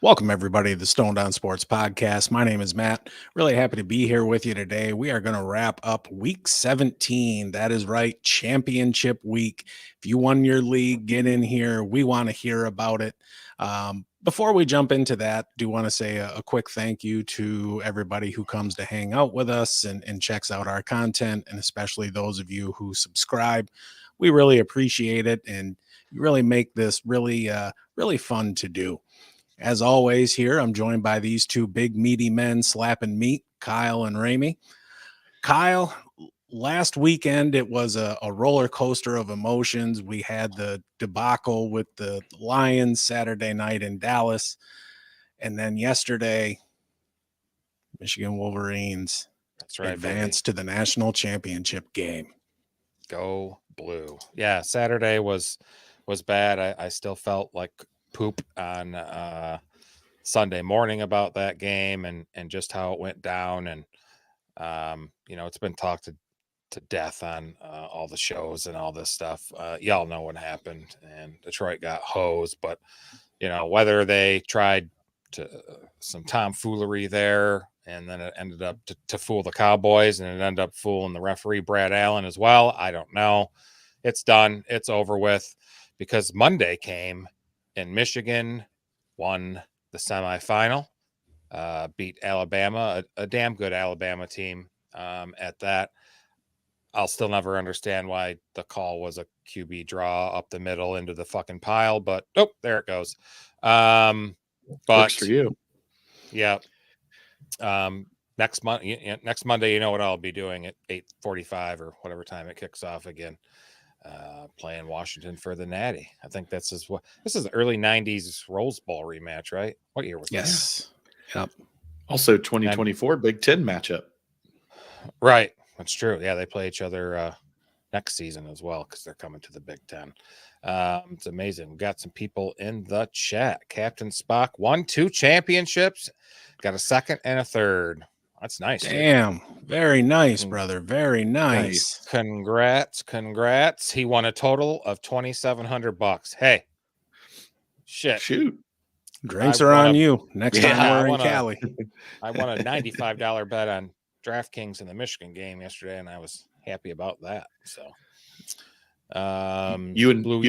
Welcome, everybody, to the Stone Down Sports Podcast. My name is Matt. Really happy to be here with you today. We are going to wrap up week 17. That is right, championship week. If you won your league, get in here. We want to hear about it. Before we jump into that, do want to say a quick thank you to everybody who comes to hang out with us and checks out our content, and especially those of you who subscribe. We really appreciate it, and you really make this really fun to do. As always, here I'm joined by these two big meaty men slapping meat, Kyle and Ramey. Kyle, last weekend it was a roller coaster of emotions. We had the debacle with the Lions Saturday night in Dallas, and then yesterday, Michigan Wolverines advanced to the national championship game. Go blue. Yeah, Saturday was bad. I still felt like poop on Sunday morning about that game and just how it went down. And it's been talked to death on all the shows and all this stuff. Y'all know what happened, and Detroit got hosed. But whether they tried to some tomfoolery there, and then it ended up to fool the Cowboys, and it ended up fooling the referee Brad Allen as well, I don't know. It's done. It's over with, because Monday came and Michigan won the semifinal, beat Alabama, a damn good Alabama team at that. I'll still never understand why the call was a QB draw up the middle into the fucking pile, but there it goes. But works for you. Yeah. Next Monday, you know what I'll be doing at 8:45 or whatever time it kicks off again. Playing Washington for the Natty. I think this is the early 90s Rose Bowl rematch, right? What year was that? Yes. Yep. Also 2024 Big Ten matchup. Right. That's true. Yeah, they play each other next season as well, because they're coming to the Big Ten. It's amazing. We got some people in the chat. Captain Spock won 2 championships, got a second and a third. That's nice. Damn. Very nice, brother. Very nice. Congrats. He won a total of $2,700. Hey, shit. Shoot. Drinks are on you next time we're in Cali. I won a $95 bet on DraftKings in the Michigan game yesterday, and I was happy about that. So you and Paul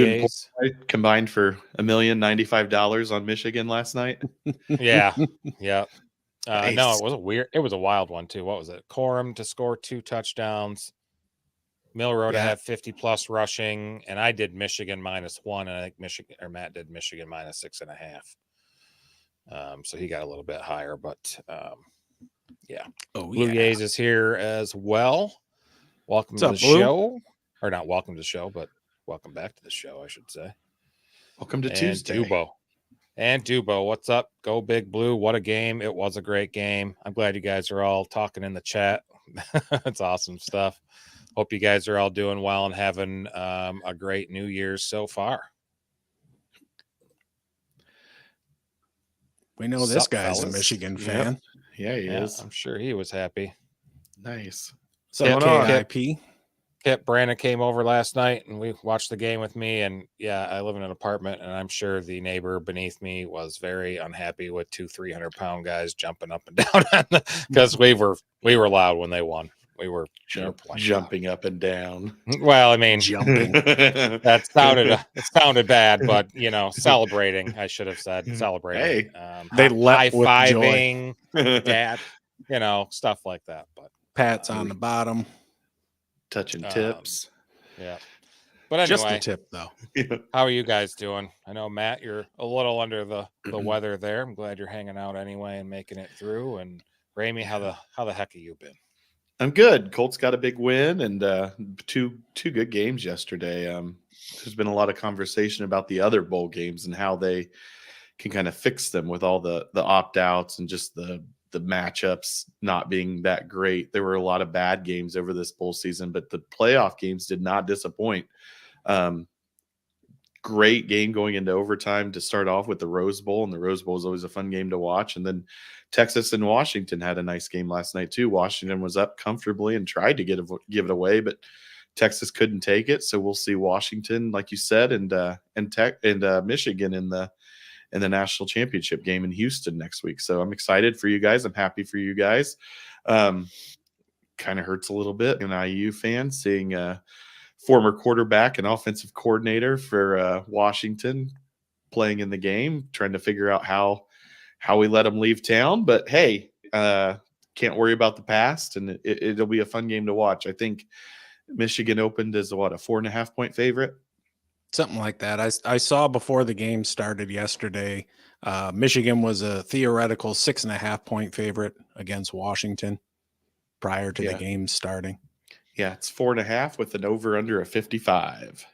combined for $1,095 on Michigan last night. Yeah. Nice. No, it was a wild one too. What was it? Corum to score 2 touchdowns, Milrow to have 50 plus rushing, and I did Michigan -1, and I think Matt did Michigan -6.5. So he got a little bit higher, but yeah. Blue Jays is here as well. Welcome to the show. Or not welcome to the show, but welcome back to the show, I should say. Welcome to Tuesday. Dubo, what's up? Go Big Blue. What a game. It was a great game. I'm glad you guys are all talking in the chat. It's awesome stuff. Hope you guys are all doing well and having a great New Year's so far. We know this guy's a Michigan fan. Yeah, he is. I'm sure he was happy. Nice. So KIP. Brandon came over last night and we watched the game with me. And yeah, I live in an apartment, and I'm sure the neighbor beneath me was very unhappy with 2 300-pound guys jumping up and down because we were loud when they won. We were jumping up and down. Well, I mean, jumping. It sounded bad, but celebrating. I should have said celebrating. Hey, they leapt with high-fiving, dad, stuff like that. But pats on the bottom. Touching tips. Yeah. But anyway, just the tip, though. How are you guys doing? I know, Matt, you're a little under the weather there. I'm glad you're hanging out anyway and making it through. And Ramey, how the heck have you been? I'm good. Colts got a big win and two good games yesterday. There's been a lot of conversation about the other bowl games and how they can kind of fix them with all the opt-outs and just the matchups not being that great. There were a lot of bad games over this bowl season, but the playoff games did not disappoint. Great game going into overtime to start off with the Rose Bowl, and the Rose Bowl is always a fun game to watch. And then Texas and Washington had a nice game last night too. Washington was up comfortably and tried to give it away, but Texas couldn't take it. So we'll see Washington, like you said, and Michigan in in the national championship game in Houston next week. So I'm excited for you guys. I'm happy for you guys. Kind of hurts a little bit, an IU fan, seeing a former quarterback and offensive coordinator for Washington playing in the game, trying to figure out how we let him leave town. But hey, can't worry about the past, and it'll be a fun game to watch. I think Michigan opened as a 4.5-point favorite. Something like that. I saw before the game started yesterday, Michigan was a theoretical 6.5-point favorite against Washington prior to the game starting. Yeah, it's 4.5 with an over under of 55.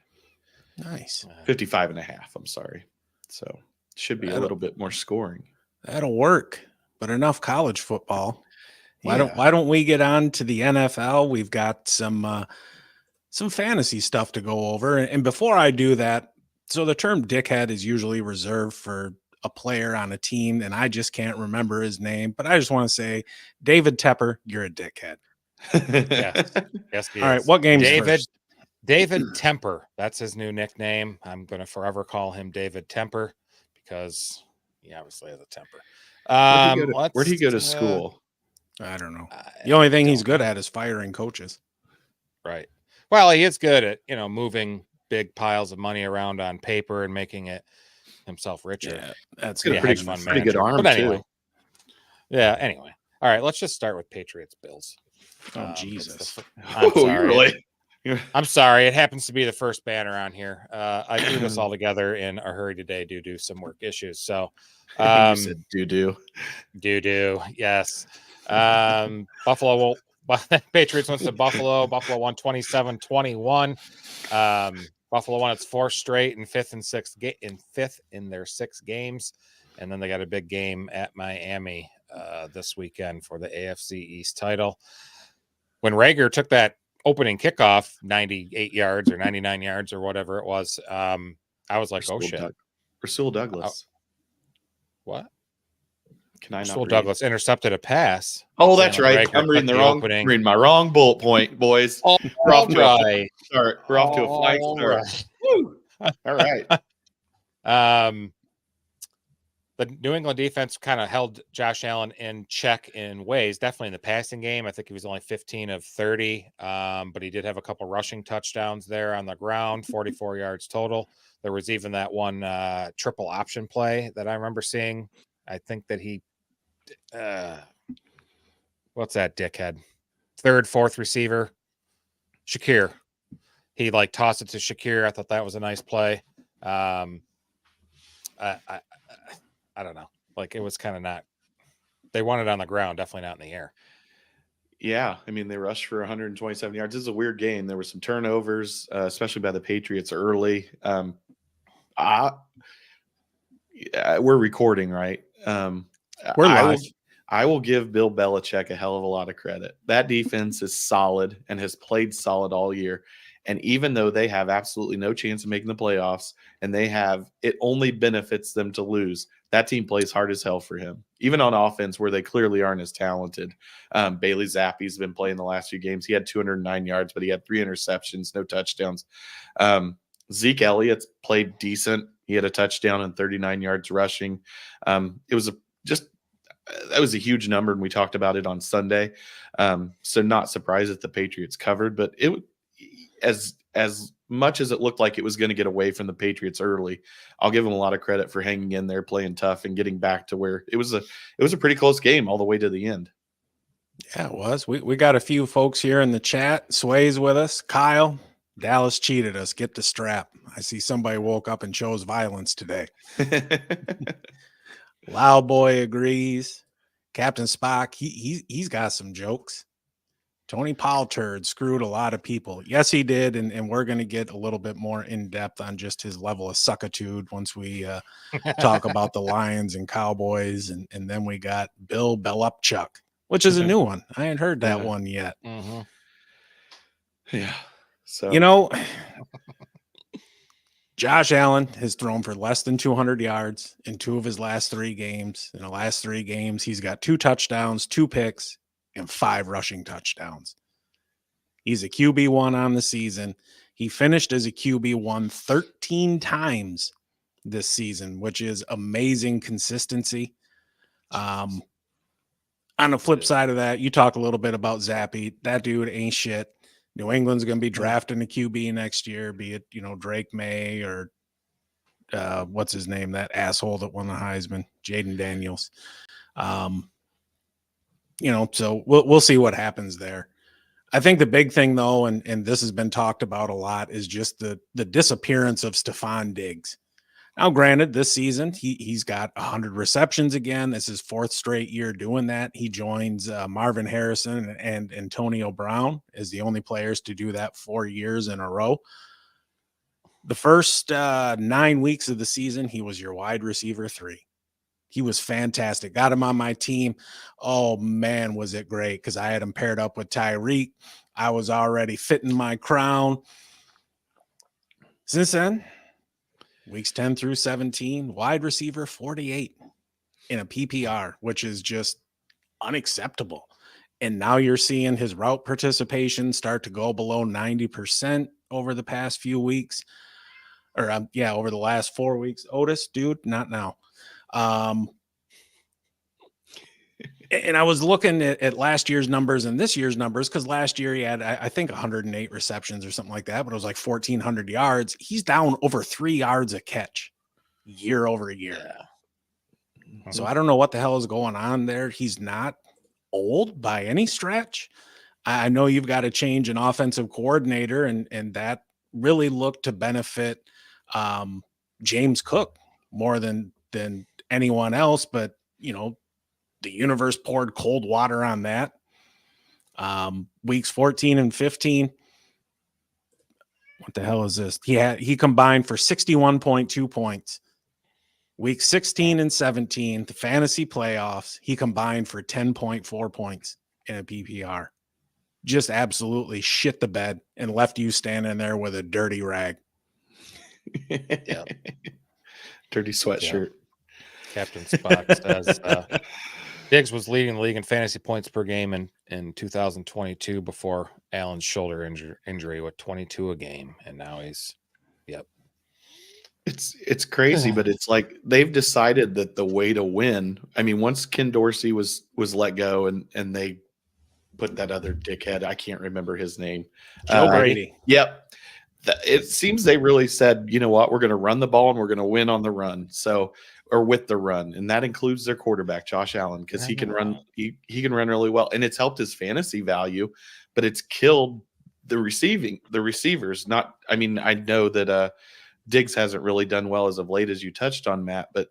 Nice. 55.5. I'm sorry. So should be a little bit more scoring. That'll work. But enough college football. Why don't we get on to the NFL? We've got some fantasy stuff to go over. And before I do that, so the term dickhead is usually reserved for a player on a team, and I just can't remember his name. But I just want to say, David Tepper, you're a dickhead. Yes. All right, what game's first? David Temper. That's his new nickname. I'm going to forever call him David Temper because he obviously has a temper. Where'd he go to school? I don't know. The only thing he's good at is firing coaches. Right. Well, he is good at, moving big piles of money around on paper and making it himself richer. Yeah, that's a pretty good arm, but anyway, too. Yeah, anyway. All right, let's just start with Oh, Patriots-Bills. Jesus. I'm sorry. Really? I'm sorry. It happens to be the first banner on here. I threw this all together in a hurry today due to some work issues. So, you said doo-doo. Doo-doo, yes. Buffalo Patriots went to Buffalo. Buffalo won 27-21. Buffalo won its fourth straight and fifth in their 6 games. And then they got a big game at Miami this weekend for the AFC East title. When Rager took that opening kickoff, 98 yards or 99 yards or whatever it was, I was like, oh, shit. Rasul Douglas. What? Can I not Rasul Douglas intercepted a pass. Oh, that's right. I'm reading my wrong bullet point, boys. We're off to a flying start. Woo. All right. The New England defense kind of held Josh Allen in check in ways, definitely in the passing game. I think he was only 15 of 30, but he did have a couple rushing touchdowns there on the ground, 44 yards total. There was even that one triple option play that I remember seeing. I think that he, what's that dickhead? Third, fourth receiver, Shakir. He tossed it to Shakir. I thought that was a nice play. I don't know. It was kind of not. They won it on the ground, definitely not in the air. Yeah, I mean, they rushed for 127 yards. This is a weird game. There were some turnovers, especially by the Patriots early. We're recording, right? We're live. I will give Bill Belichick a hell of a lot of credit. That defense is solid and has played solid all year. And even though they have absolutely no chance of making the playoffs, and it only benefits them to lose, that team plays hard as hell for him. Even on offense, where they clearly aren't as talented. Bailey Zappe's been playing the last few games. He had 209 yards, but he had 3 interceptions, no touchdowns. Zeke Elliott's played decent. He had a touchdown and 39 yards rushing. It was that was a huge number, and we talked about it on Sunday. So not surprised that the Patriots covered, but it as much as it looked like it was going to get away from the Patriots early, I'll give them a lot of credit for hanging in there, playing tough, and getting back to where it was a pretty close game all the way to the end. Yeah, it was. We got a few folks here in the chat. Sway's with us. Kyle, Dallas cheated us. Get the strap. I see somebody woke up and chose violence today. Loud Boy agrees. Captain Spock, he's got some jokes. Tony Pollard screwed a lot of people. Yes, he did, and we're going to get a little bit more in-depth on just his level of suckitude once we talk about the Lions and Cowboys, and then we got Bill Belupchuck, which is a new one. I ain't heard that one yet. Mm-hmm. Yeah. So Josh Allen has thrown for less than 200 yards in 2 of his last 3 games. In the last 3 games, he's got 2 touchdowns, 2 picks, and 5 rushing touchdowns. He's a QB1 on the season. He finished as a QB1 13 times this season, which is amazing consistency. On the flip side of that, you talk a little bit about Zappe. That dude ain't shit. New England's going to be drafting a QB next year, be it, Drake May or what's his name, that asshole that won the Heisman, Jaden Daniels. So we'll see what happens there. I think the big thing, though, and this has been talked about a lot, is just the disappearance of Stefon Diggs. Now, granted, this season he's got 100 receptions again. This is 4th straight year doing that. He joins Marvin Harrison and Antonio Brown as the only players to do that 4 years in a row. The first 9 weeks of the season, he was your wide receiver 3. He was fantastic. Got him on my team. Oh, man, was it great, because I had him paired up with Tyreek. I was already fitting my crown. Since then, weeks 10 through 17, wide receiver 48 in a PPR, which is just unacceptable. And now you're seeing his route participation start to go below 90% over the past few weeks. Or, over the last 4 weeks. Otis, dude, not now. And I was looking at last year's numbers and this year's numbers, because last year he had, I think, 108 receptions or something like that, but it was like 1,400 yards. He's down over 3 yards a catch year over year. Yeah. So I don't know what the hell is going on there. He's not old by any stretch. I know you've got to change an offensive coordinator, and that really looked to benefit James Cook more than anyone else, but the universe poured cold water on that. Weeks 14 and 15. What the hell is this? He combined for 61.2 points. Week 16 and 17, the fantasy playoffs, he combined for 10.4 points in a PPR. Just absolutely shit the bed and left you standing there with a dirty rag. Yep. Dirty sweatshirt. Captain Spock says Diggs was leading the league in fantasy points per game in 2022 before Allen's shoulder injury with 22 a game, and now he's It's crazy, but it's like they've decided that the way to win. I mean, once Ken Dorsey was let go, and they put that other dickhead, I can't remember his name, Joe Brady. Yep. It seems they really said, you know what, we're going to run the ball and we're going to win on the run. Or with the run, and that includes their quarterback Josh Allen, because he can run. He can run really well, and it's helped his fantasy value, but it's killed the receivers. Not, I mean, I know that Diggs hasn't really done well as of late, as you touched on, Matt, but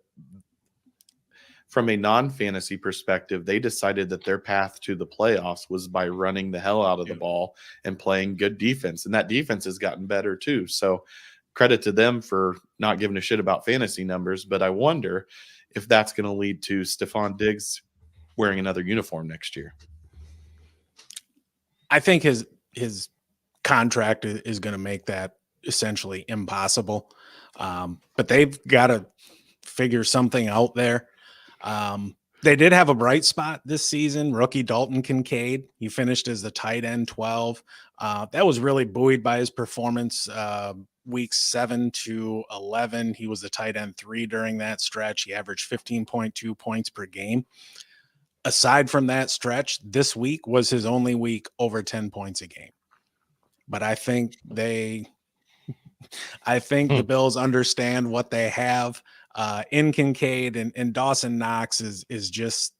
from a non-fantasy perspective, they decided that their path to the playoffs was by running the hell out of the ball and playing good defense, and that defense has gotten better too. So credit to them for not giving a shit about fantasy numbers, but I wonder if that's going to lead to Stefon Diggs wearing another uniform next year. I think his contract is going to make that essentially impossible. But they've got to figure something out there. They did have a bright spot this season. Rookie Dalton Kincaid, he finished as the tight end 12. That was really buoyed by his performance weeks 7 to 11. He was the tight end 3 during that stretch. He averaged 15.2 points per game. Aside from that stretch, this week was his only week over 10 points a game. But I think the Bills understand what they have in Kincaid, and Dawson Knox is just,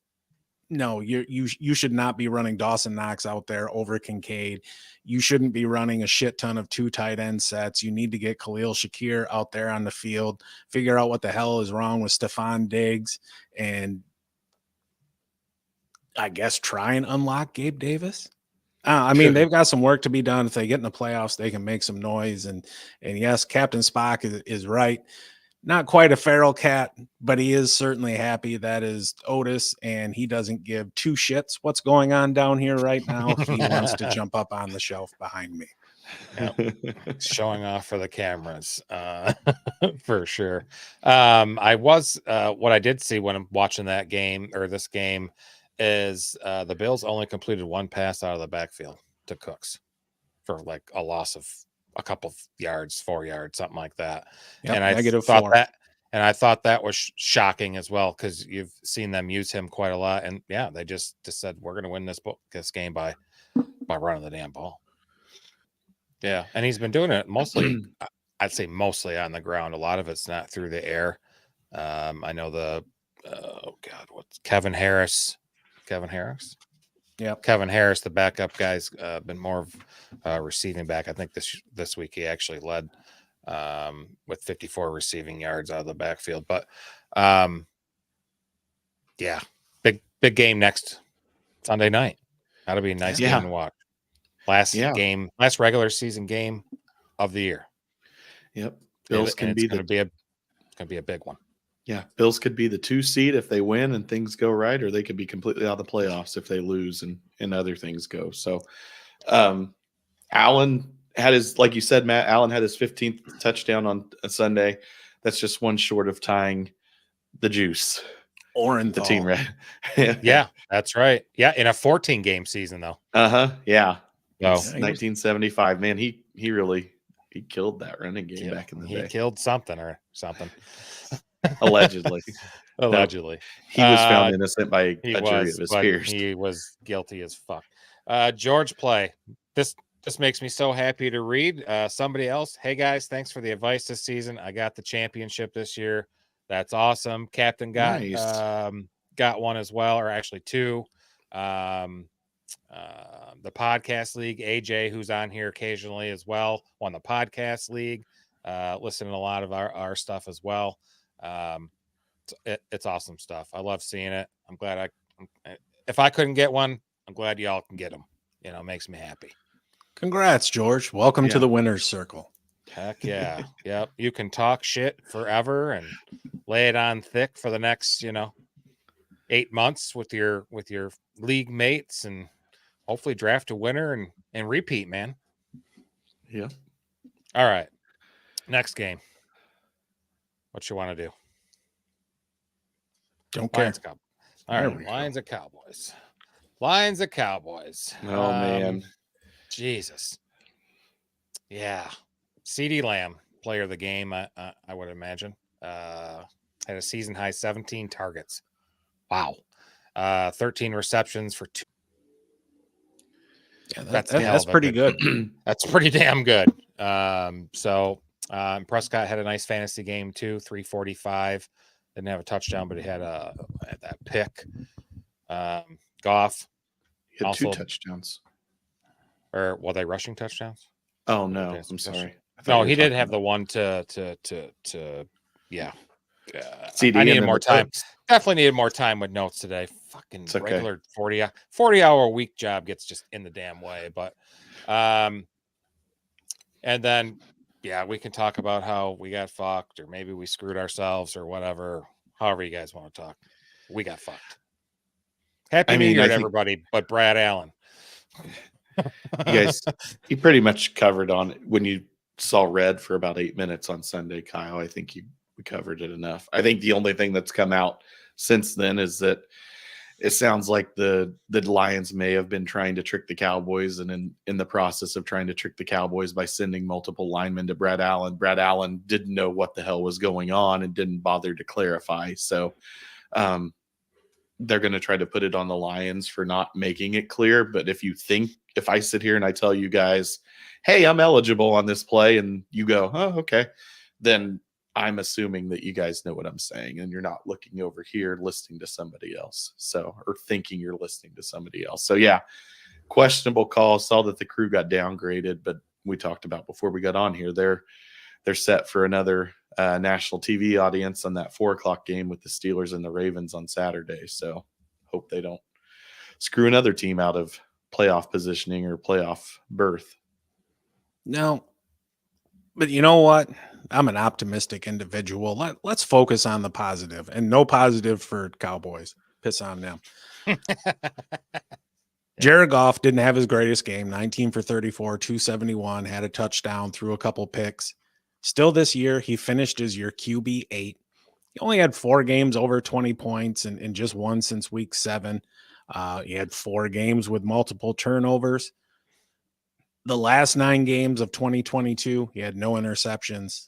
no, you should not be running Dawson Knox out there over Kincaid. You shouldn't be running a shit ton of 2 tight end sets. You need to get Khalil Shakir out there on the field, figure out what the hell is wrong with Stefon Diggs, and I guess try and unlock Gabe Davis. I mean, they've got some work to be done. If they get in the playoffs, they can make some noise. And yes, Captain Spock is right. Not quite a feral cat, but he is certainly happy. That is Otis, and he doesn't give 2 shits what's going on down here right now. He wants to jump up on the shelf behind me. Yep. Showing off for the cameras, for sure. What I did see when I'm watching that game, or this game, is the Bills only completed 1 pass out of the backfield to Cooks for like a loss of a couple of yards, 4 yards, something like that. Yep, and I -4. And I thought that was shocking as well, because you've seen them use him quite a lot. And yeah, they just said, we're going to win this game by running the damn ball. Yeah. And he's been doing it mostly, I'd say mostly on the ground. A lot of it's not through the air. I know what's Kevin Harris? Yeah, Kevin Harris, the backup guy's been more of receiving back. I think this week he actually led with 54 receiving yards out of the backfield. But yeah, big game next Sunday night. That'll be a nice game to watch. Last regular season game of the year. Yep, Bills can be it's going to be a big one. Yeah, Bills could be the 2 seed if they win and things go right, or they could be completely out of the playoffs if they lose and other things go. So, Allen had his, like you said, Matt, Allen had his 15th touchdown on a Sunday. That's just one short of tying the juice. Orenthal. The team, right? Yeah, that's right. Yeah, in a 14-game season, though. Yeah. So, 1975. Man, he killed that running game back in the day. He killed something or something. Allegedly. Allegedly. He was found innocent by a jury of his peers. He was guilty as fuck. George Play. This makes me so happy to read. Somebody else. Hey guys, thanks for the advice this season. I got the championship this year. That's awesome. Captain got one as well, or actually 2. The podcast league, AJ, who's on here occasionally as well, won the podcast league. Listening to a lot of our stuff as well. It's awesome stuff. I love seeing it. I'm glad if I couldn't get one, I'm glad y'all can get them. It makes me happy. Congrats, George. Welcome to the winner's circle. Heck yeah. Yep. You can talk shit forever and lay it on thick for the next, 8 months with your league mates, and hopefully draft a winner and repeat, man. Yeah. All right. Next game. What you want to do? Don't care. All right. Lions and Cowboys. Oh, man. Jesus. Yeah. CeeDee Lamb, player of the game, I would imagine. Had a season high 17 targets. Wow. 13 receptions for 2. Yeah, that's pretty good. That's pretty damn good. Prescott had a nice fantasy game too, 345. Didn't have a touchdown, but he had that pick. Goff. He had 2 touchdowns. Or were they rushing touchdowns? Oh no, I'm sorry. No, he did have the one to yeah. I needed more time. Definitely needed more time with notes today. Fucking regular 40-hour week job gets just in the damn way. But and then we can talk about how we got fucked, or maybe we screwed ourselves, or whatever. However you guys want to talk. We got fucked. Happy New Year to everybody, but Brad Allen. You pretty much covered on it when you saw red for about 8 minutes on Sunday, Kyle. I think we covered it enough. I think the only thing that's come out since then is that it sounds like the Lions may have been trying to trick the Cowboys, and in the process of trying to trick the Cowboys by sending multiple linemen to Brad Allen didn't know what the hell was going on and didn't bother to clarify. So they're going to try to put it on the Lions for not making it clear. But if I sit here and I tell you guys, hey, I'm eligible on this play, and you go, oh, okay, then I'm assuming that you guys know what I'm saying, and you're not looking over here listening to somebody else. Or thinking you're listening to somebody else. So yeah, questionable call. Saw that the crew got downgraded, but we talked about before we got on here, they're set for another national TV audience on that 4:00 game with the Steelers and the Ravens on Saturday. So hope they don't screw another team out of playoff positioning or playoff berth. No, but you know what? I'm an optimistic individual. Let's focus on the positive, and no positive for Cowboys. Piss on them. Jared Goff didn't have his greatest game. 19 for 34, 271, had a touchdown, threw a couple picks. Still this year, he finished as your QB8. He only had 4 games over 20 points and just one since week 7. He had 4 games with multiple turnovers. The last 9 games of 2022, he had no interceptions.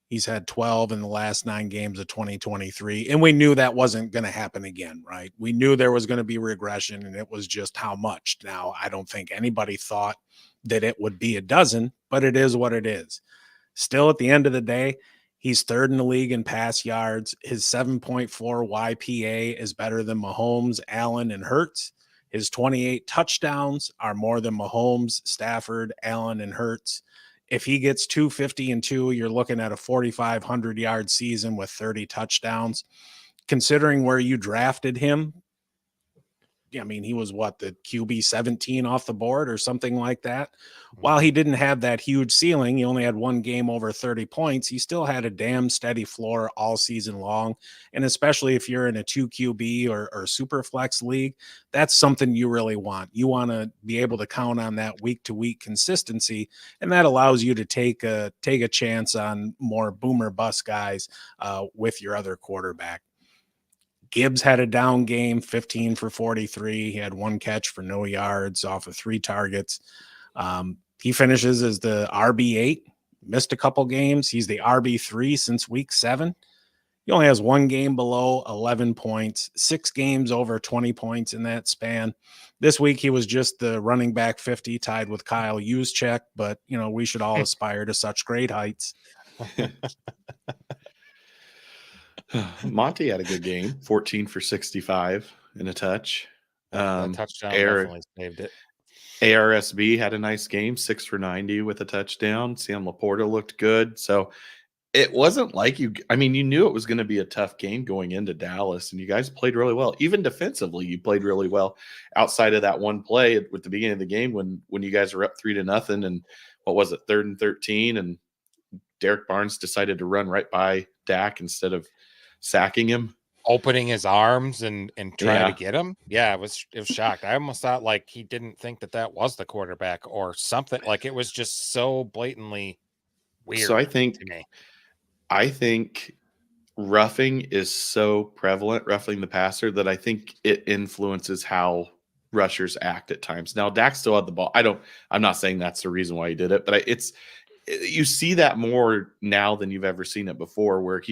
He's had 12 in the last 9 games of 2023. And we knew that wasn't going to happen again, right? We knew there was going to be regression, and it was just how much. Now, I don't think anybody thought that it would be a dozen, but it is what it is. Still, at the end of the day, he's third in the league in pass yards. His 7.4 YPA is better than Mahomes, Allen, and Hurts. His 28 touchdowns are more than Mahomes, Stafford, Allen, and Hurts. If he gets 250 and 2, you're looking at a 4,500 yard season with 30 touchdowns. Considering where you drafted him, I mean, he was the QB 17 off the board or something like that. While he didn't have that huge ceiling, he only had 1 game over 30 points. He still had a damn steady floor all season long. And especially if you're in a 2 QB or super flex league, that's something you really want. You want to be able to count on that week to week consistency. And that allows you to take a chance on more boomer bust guys with your other quarterback. Gibbs had a down game, 15 for 43. He had 1 catch for no yards off of 3 targets. He finishes as the RB8, missed a couple games. He's the RB3 since week 7. He only has 1 game below 11 points, 6 games over 20 points in that span. This week, he was just the running back 50, tied with Kyle Juszczyk, but, we should all aspire to such great heights. Monty had a good game, 14 for 65 and a touch. That touchdown definitely saved it. ARSB had a nice game, 6 for 90 with a touchdown. Sam LaPorta looked good. So it wasn't like you knew it was going to be a tough game going into Dallas, and you guys played really well. Even defensively, you played really well outside of that one play at the beginning of the game when you guys were up 3-0 and what was it, 3rd and 13, and Derek Barnes decided to run right by Dak instead of sacking him, opening his arms and trying to get him. Yeah, it was shocked. I almost thought like he didn't think that was the quarterback or something. Like it was just so blatantly weird. So I think roughing is so prevalent, roughing the passer, that I think it influences how rushers act at times. Now Dak still had the ball. I'm not saying that's the reason why he did it, but you see that more now than you've ever seen it before, where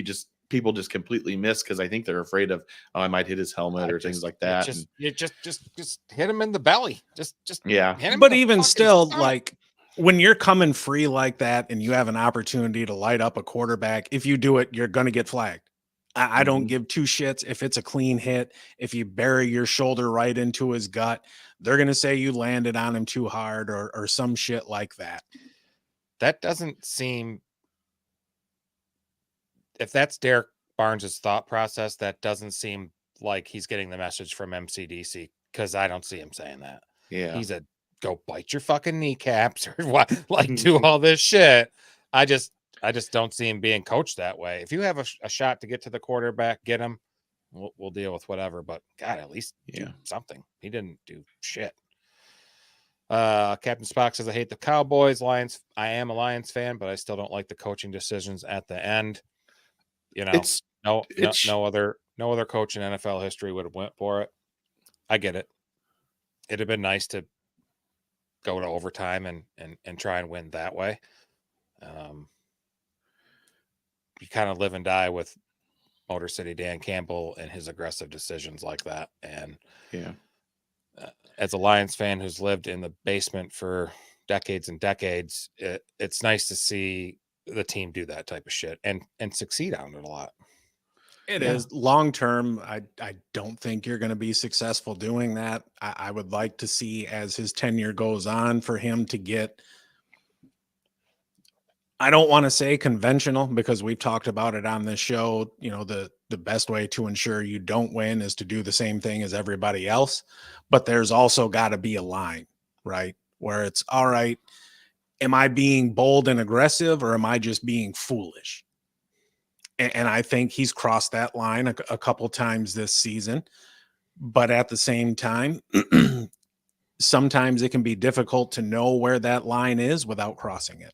people just completely miss because I think they're afraid of, I might hit his helmet or things like that. Just hit him in the belly. Just yeah. Hit him but even still, stomach. like when you're coming free like that and you have an opportunity to light up a quarterback, if you do it, you're going to get flagged. I don't give 2 shits if it's a clean hit. If you bury your shoulder right into his gut, they're going to say you landed on him too hard or some shit like that. That doesn't seem. If that's Derek Barnes' thought process, that doesn't seem like he's getting the message from MCDC, because I don't see him saying that. Yeah. He's go bite your fucking kneecaps or what, like do all this shit. I just don't see him being coached that way. If you have a shot to get to the quarterback, get him. We'll deal with whatever. But God, at least do something. He didn't do shit. Captain Spock says, I hate the Cowboys. Lions. I am a Lions fan, but I still don't like the coaching decisions at the end. No other coach in NFL history would have went for it. I get it. It'd have been nice to go to overtime and try and win that way. You kind of live and die with Motor City Dan Campbell and his aggressive decisions like that. And as a Lions fan who's lived in the basement for decades and decades, it's nice to see the team do that type of shit and succeed on it a lot. It is long term. I don't think you're going to be successful doing that. I would like to see, as his tenure goes on, for him to get, I don't want to say conventional, because we've talked about it on this show. The best way to ensure you don't win is to do the same thing as everybody else. But there's also got to be a line, right? Where it's, all right, am I being bold and aggressive, or am I just being foolish? And I think he's crossed that line a couple times this season. But at the same time, sometimes it can be difficult to know where that line is without crossing it.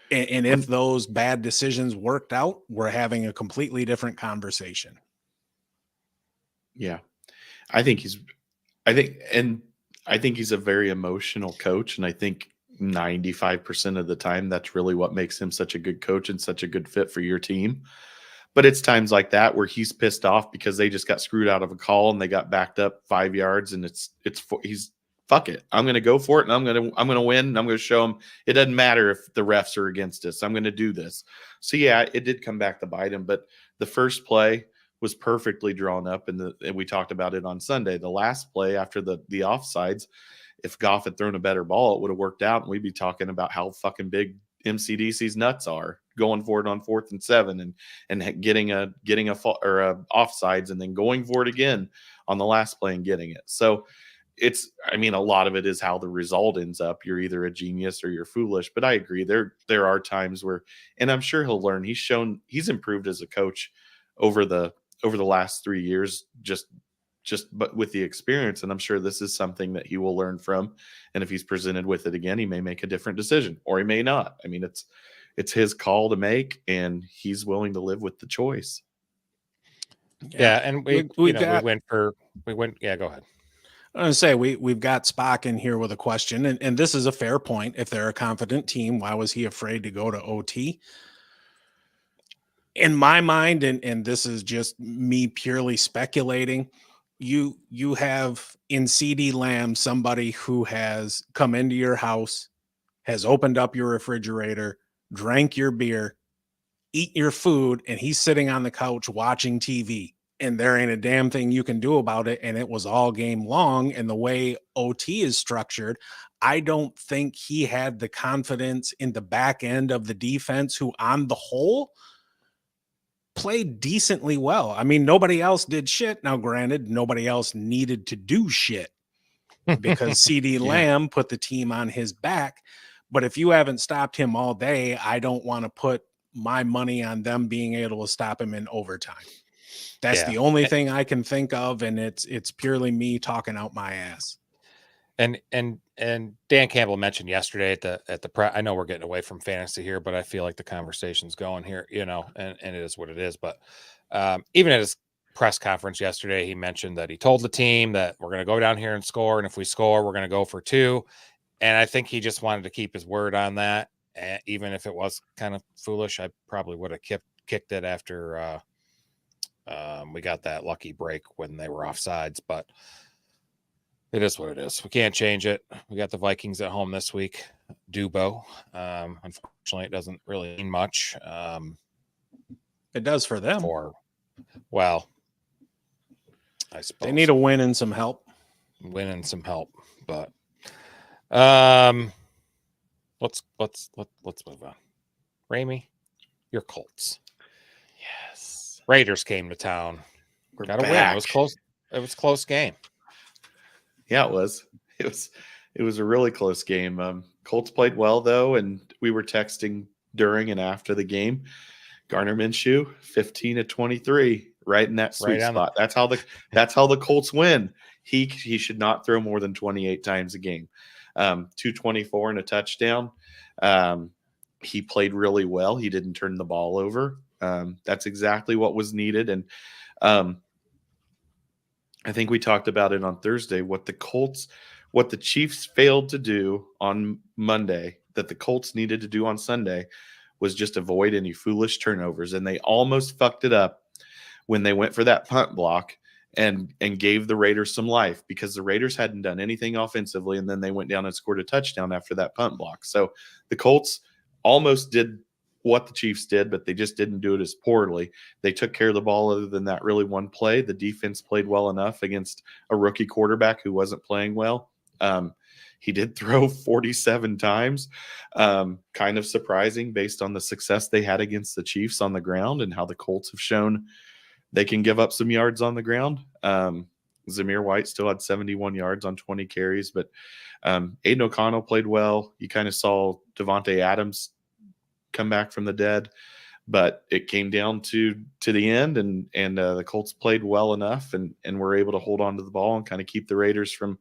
And if those bad decisions worked out, we're having a completely different conversation. Yeah. I think he's a very emotional coach. And I think 95% of the time, that's really what makes him such a good coach and such a good fit for your team. But it's times like that where he's pissed off because they just got screwed out of a call and they got backed up 5 yards, and he's fuck it. I'm going to go for it, and I'm going to win, and I'm going to show him it doesn't matter if the refs are against us. I'm going to do this. So yeah, it did come back to bite him, but the first play was perfectly drawn up, and we talked about it on Sunday. The last play after the offsides, if Goff had thrown a better ball, it would have worked out, and we'd be talking about how fucking big MCDC's nuts are, going for it on 4th and 7 and getting a offsides and then going for it again on the last play and getting it. So a lot of it is how the result ends up. You're either a genius or you're foolish. But I agree, there are times where, and I'm sure he'll learn. He's improved as a coach over the last 3 years, but with the experience, and I'm sure this is something that he will learn from. And if he's presented with it again, he may make a different decision, or he may not. I mean, it's his call to make, and he's willing to live with the choice. Yeah, and we went. Yeah, go ahead. I was going to say, we've got Spock in here with a question, and this is a fair point. If they're a confident team, why was he afraid to go to OT? In my mind, and this is just me purely speculating, you have in CeeDee Lamb somebody who has come into your house, has opened up your refrigerator, drank your beer, eat your food, and he's sitting on the couch watching TV, and there ain't a damn thing you can do about it. And it was all game long. And the way OT is structured, I don't think he had the confidence in the back end of the defense, who on the whole played decently well. I mean, nobody else did shit. Now, granted, nobody else needed to do shit because CeeDee Lamb put the team on his back. But if you haven't stopped him all day, I don't want to put my money on them being able to stop him in overtime. That's the only thing I can think of, and it's purely me talking out my ass. And Dan Campbell mentioned yesterday at the I know we're getting away from fantasy here, but I feel like the conversation's going here, and it is what it is. But even at his press conference yesterday, he mentioned that he told the team that we're going to go down here and score, and if we score, we're going to go for 2. And I think he just wanted to keep his word on that. And even if it was kind of foolish, I probably would have kicked it after we got that lucky break when they were offsides. But it is what it is. We can't change it. We got the Vikings at home this week. Dubo. Unfortunately, it doesn't really mean much. It does for them. I suppose they need a win and some help. But let's move on. Ramey, your Colts. Yes. Raiders came to town. Got a win. It was close. It was a close game. Yeah, it was. It was a really close game. Colts played well though, and we were texting during and after the game. Gardner Minshew, 15-23, right in that sweet spot. That's how the Colts win. He should not throw more than 28 times a game. 224 and a touchdown. He played really well. He didn't turn the ball over. That's exactly what was needed. And I think we talked about it on Thursday, what the Chiefs failed to do on Monday that the Colts needed to do on Sunday was just avoid any foolish turnovers. And they almost fucked it up when they went for that punt block and gave the Raiders some life, because the Raiders hadn't done anything offensively, and then they went down and scored a touchdown after that punt block. So the Colts almost did what the Chiefs did, but they just didn't do it as poorly. They took care of the ball other than that really one play. The defense played well enough against a rookie quarterback who wasn't playing well. He did throw 47 times, kind of surprising based on the success they had against the Chiefs on the ground and how the Colts have shown they can give up some yards on the ground. Zamir White still had 71 yards on 20 carries, but Aidan O'Connell played well. You kind of saw Davante Adams come back from the dead, but it came down to the end, and the Colts played well enough and were able to hold on to the ball and kind of keep the Raiders from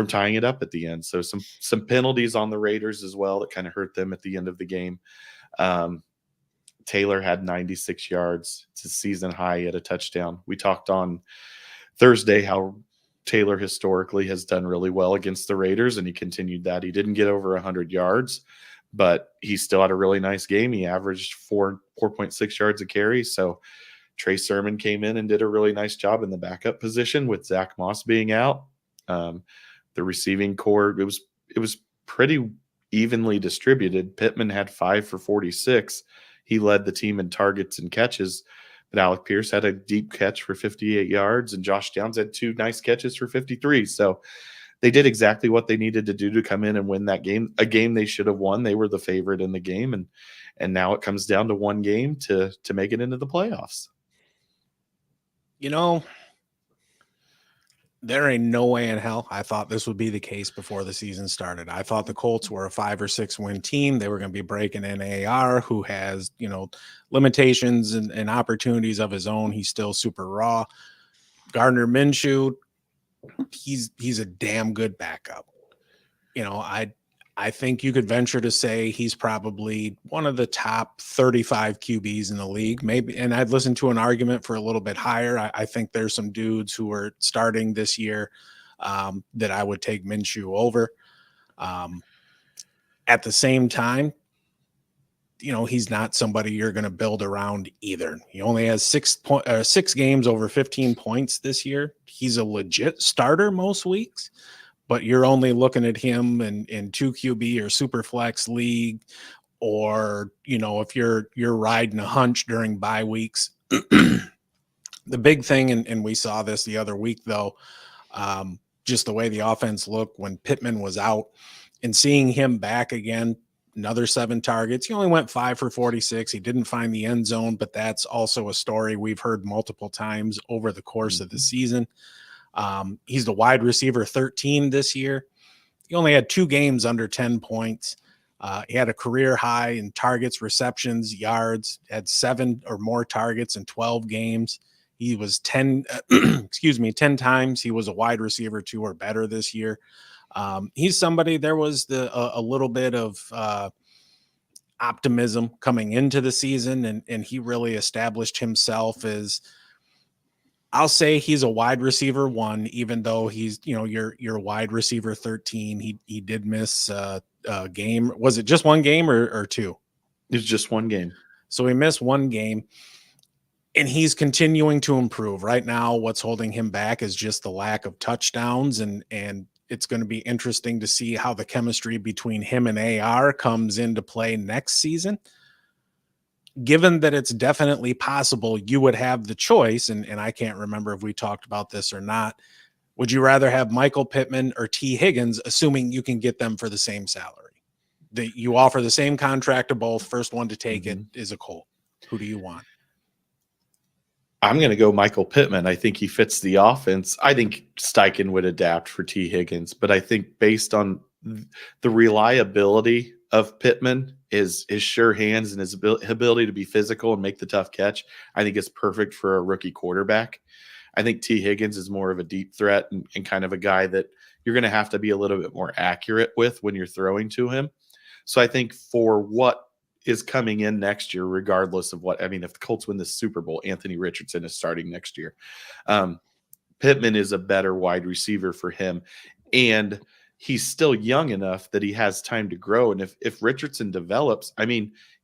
tying it up at the end. So some penalties on the Raiders as well that kind of hurt them at the end of the game. Taylor had 96 yards. It's a season high at a touchdown. We talked on Thursday how Taylor historically has done really well against the Raiders, and he continued that. He didn't get over 100 yards, but he still had a really nice game. He averaged 4.6 yards a carry. So Trey Sermon came in and did a really nice job in the backup position with Zach Moss being out. The receiving core, it was pretty evenly distributed. Pittman had 5 for 46. He led the team in targets and catches, but Alec Pierce had a deep catch for 58 yards, and Josh Downs had 2 nice catches for 53. So they did exactly what they needed to do to come in and win that game, a game they should have won. They were the favorite in the game, and now it comes down to one game to make it into the playoffs. You know, there ain't no way in hell I thought this would be the case before the season started. I thought the Colts were a 5 or 6 win team. They were going to be breaking in AR, who has, limitations and opportunities of his own. He's still super raw. Gardner Minshew, he's a damn good backup. I think you could venture to say he's probably one of the top 35 QBs in the league, maybe. And I'd listen to an argument for a little bit higher. I think there's some dudes who are starting this year that I would take Minshew over. At the same time, he's not somebody you're going to build around either. He only has 6 games over 15 points this year. He's a legit starter most weeks, but you're only looking at him in 2 QB or super flex league, or, if you're riding a hunch during bye weeks. The big thing, and we saw this the other week, though, just the way the offense looked when Pittman was out, and seeing him back again, another 7 targets. He only went 5 for 46. He didn't find the end zone, but that's also a story we've heard multiple times over the course of the season. He's the wide receiver 13 this year. He only had 2 games under 10 points. He had a career high in targets, receptions, yards, had 7 or more targets in 12 games. He was 10 times he was a wide receiver 2 or better this year. He's somebody, there was a little bit of optimism coming into the season, and he really established himself as, I'll say he's a wide receiver 1, even though he's, your wide receiver 13. He did miss a game. Was it just 1 game or 2? It was just 1 game. So he missed 1 game, and he's continuing to improve. Right now, what's holding him back is just the lack of touchdowns, and it's going to be interesting to see how the chemistry between him and AR comes into play next season. Given that it's definitely possible you would have the choice, and I can't remember if we talked about this or not, would you rather have Michael Pittman or T. Higgins, assuming you can get them for the same salary? That you offer the same contract to both, first one to take it is a Colt. Who do you want? I'm going to go Michael Pittman. I think he fits the offense. I think Steichen would adapt for T. Higgins, but I think based on the reliability of Pittman, his sure hands and his ability to be physical and make the tough catch, I think it's perfect for a rookie quarterback. I think T. Higgins is more of a deep threat and kind of a guy that you're going to have to be a little bit more accurate with when you're throwing to him. So I think for what is coming in next year, regardless of what, if the Colts win the Super Bowl, Anthony Richardson is starting next year. Pittman is a better wide receiver for him, and he's still young enough that he has time to grow. And if Richardson develops,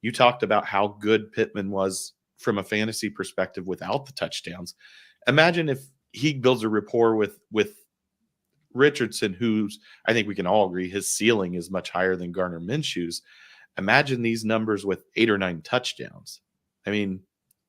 you talked about how good Pittman was from a fantasy perspective without the touchdowns. Imagine if he builds a rapport with Richardson, who's, I think we can all agree, his ceiling is much higher than Gardner Minshew's. Imagine these numbers with 8 or 9 touchdowns. Then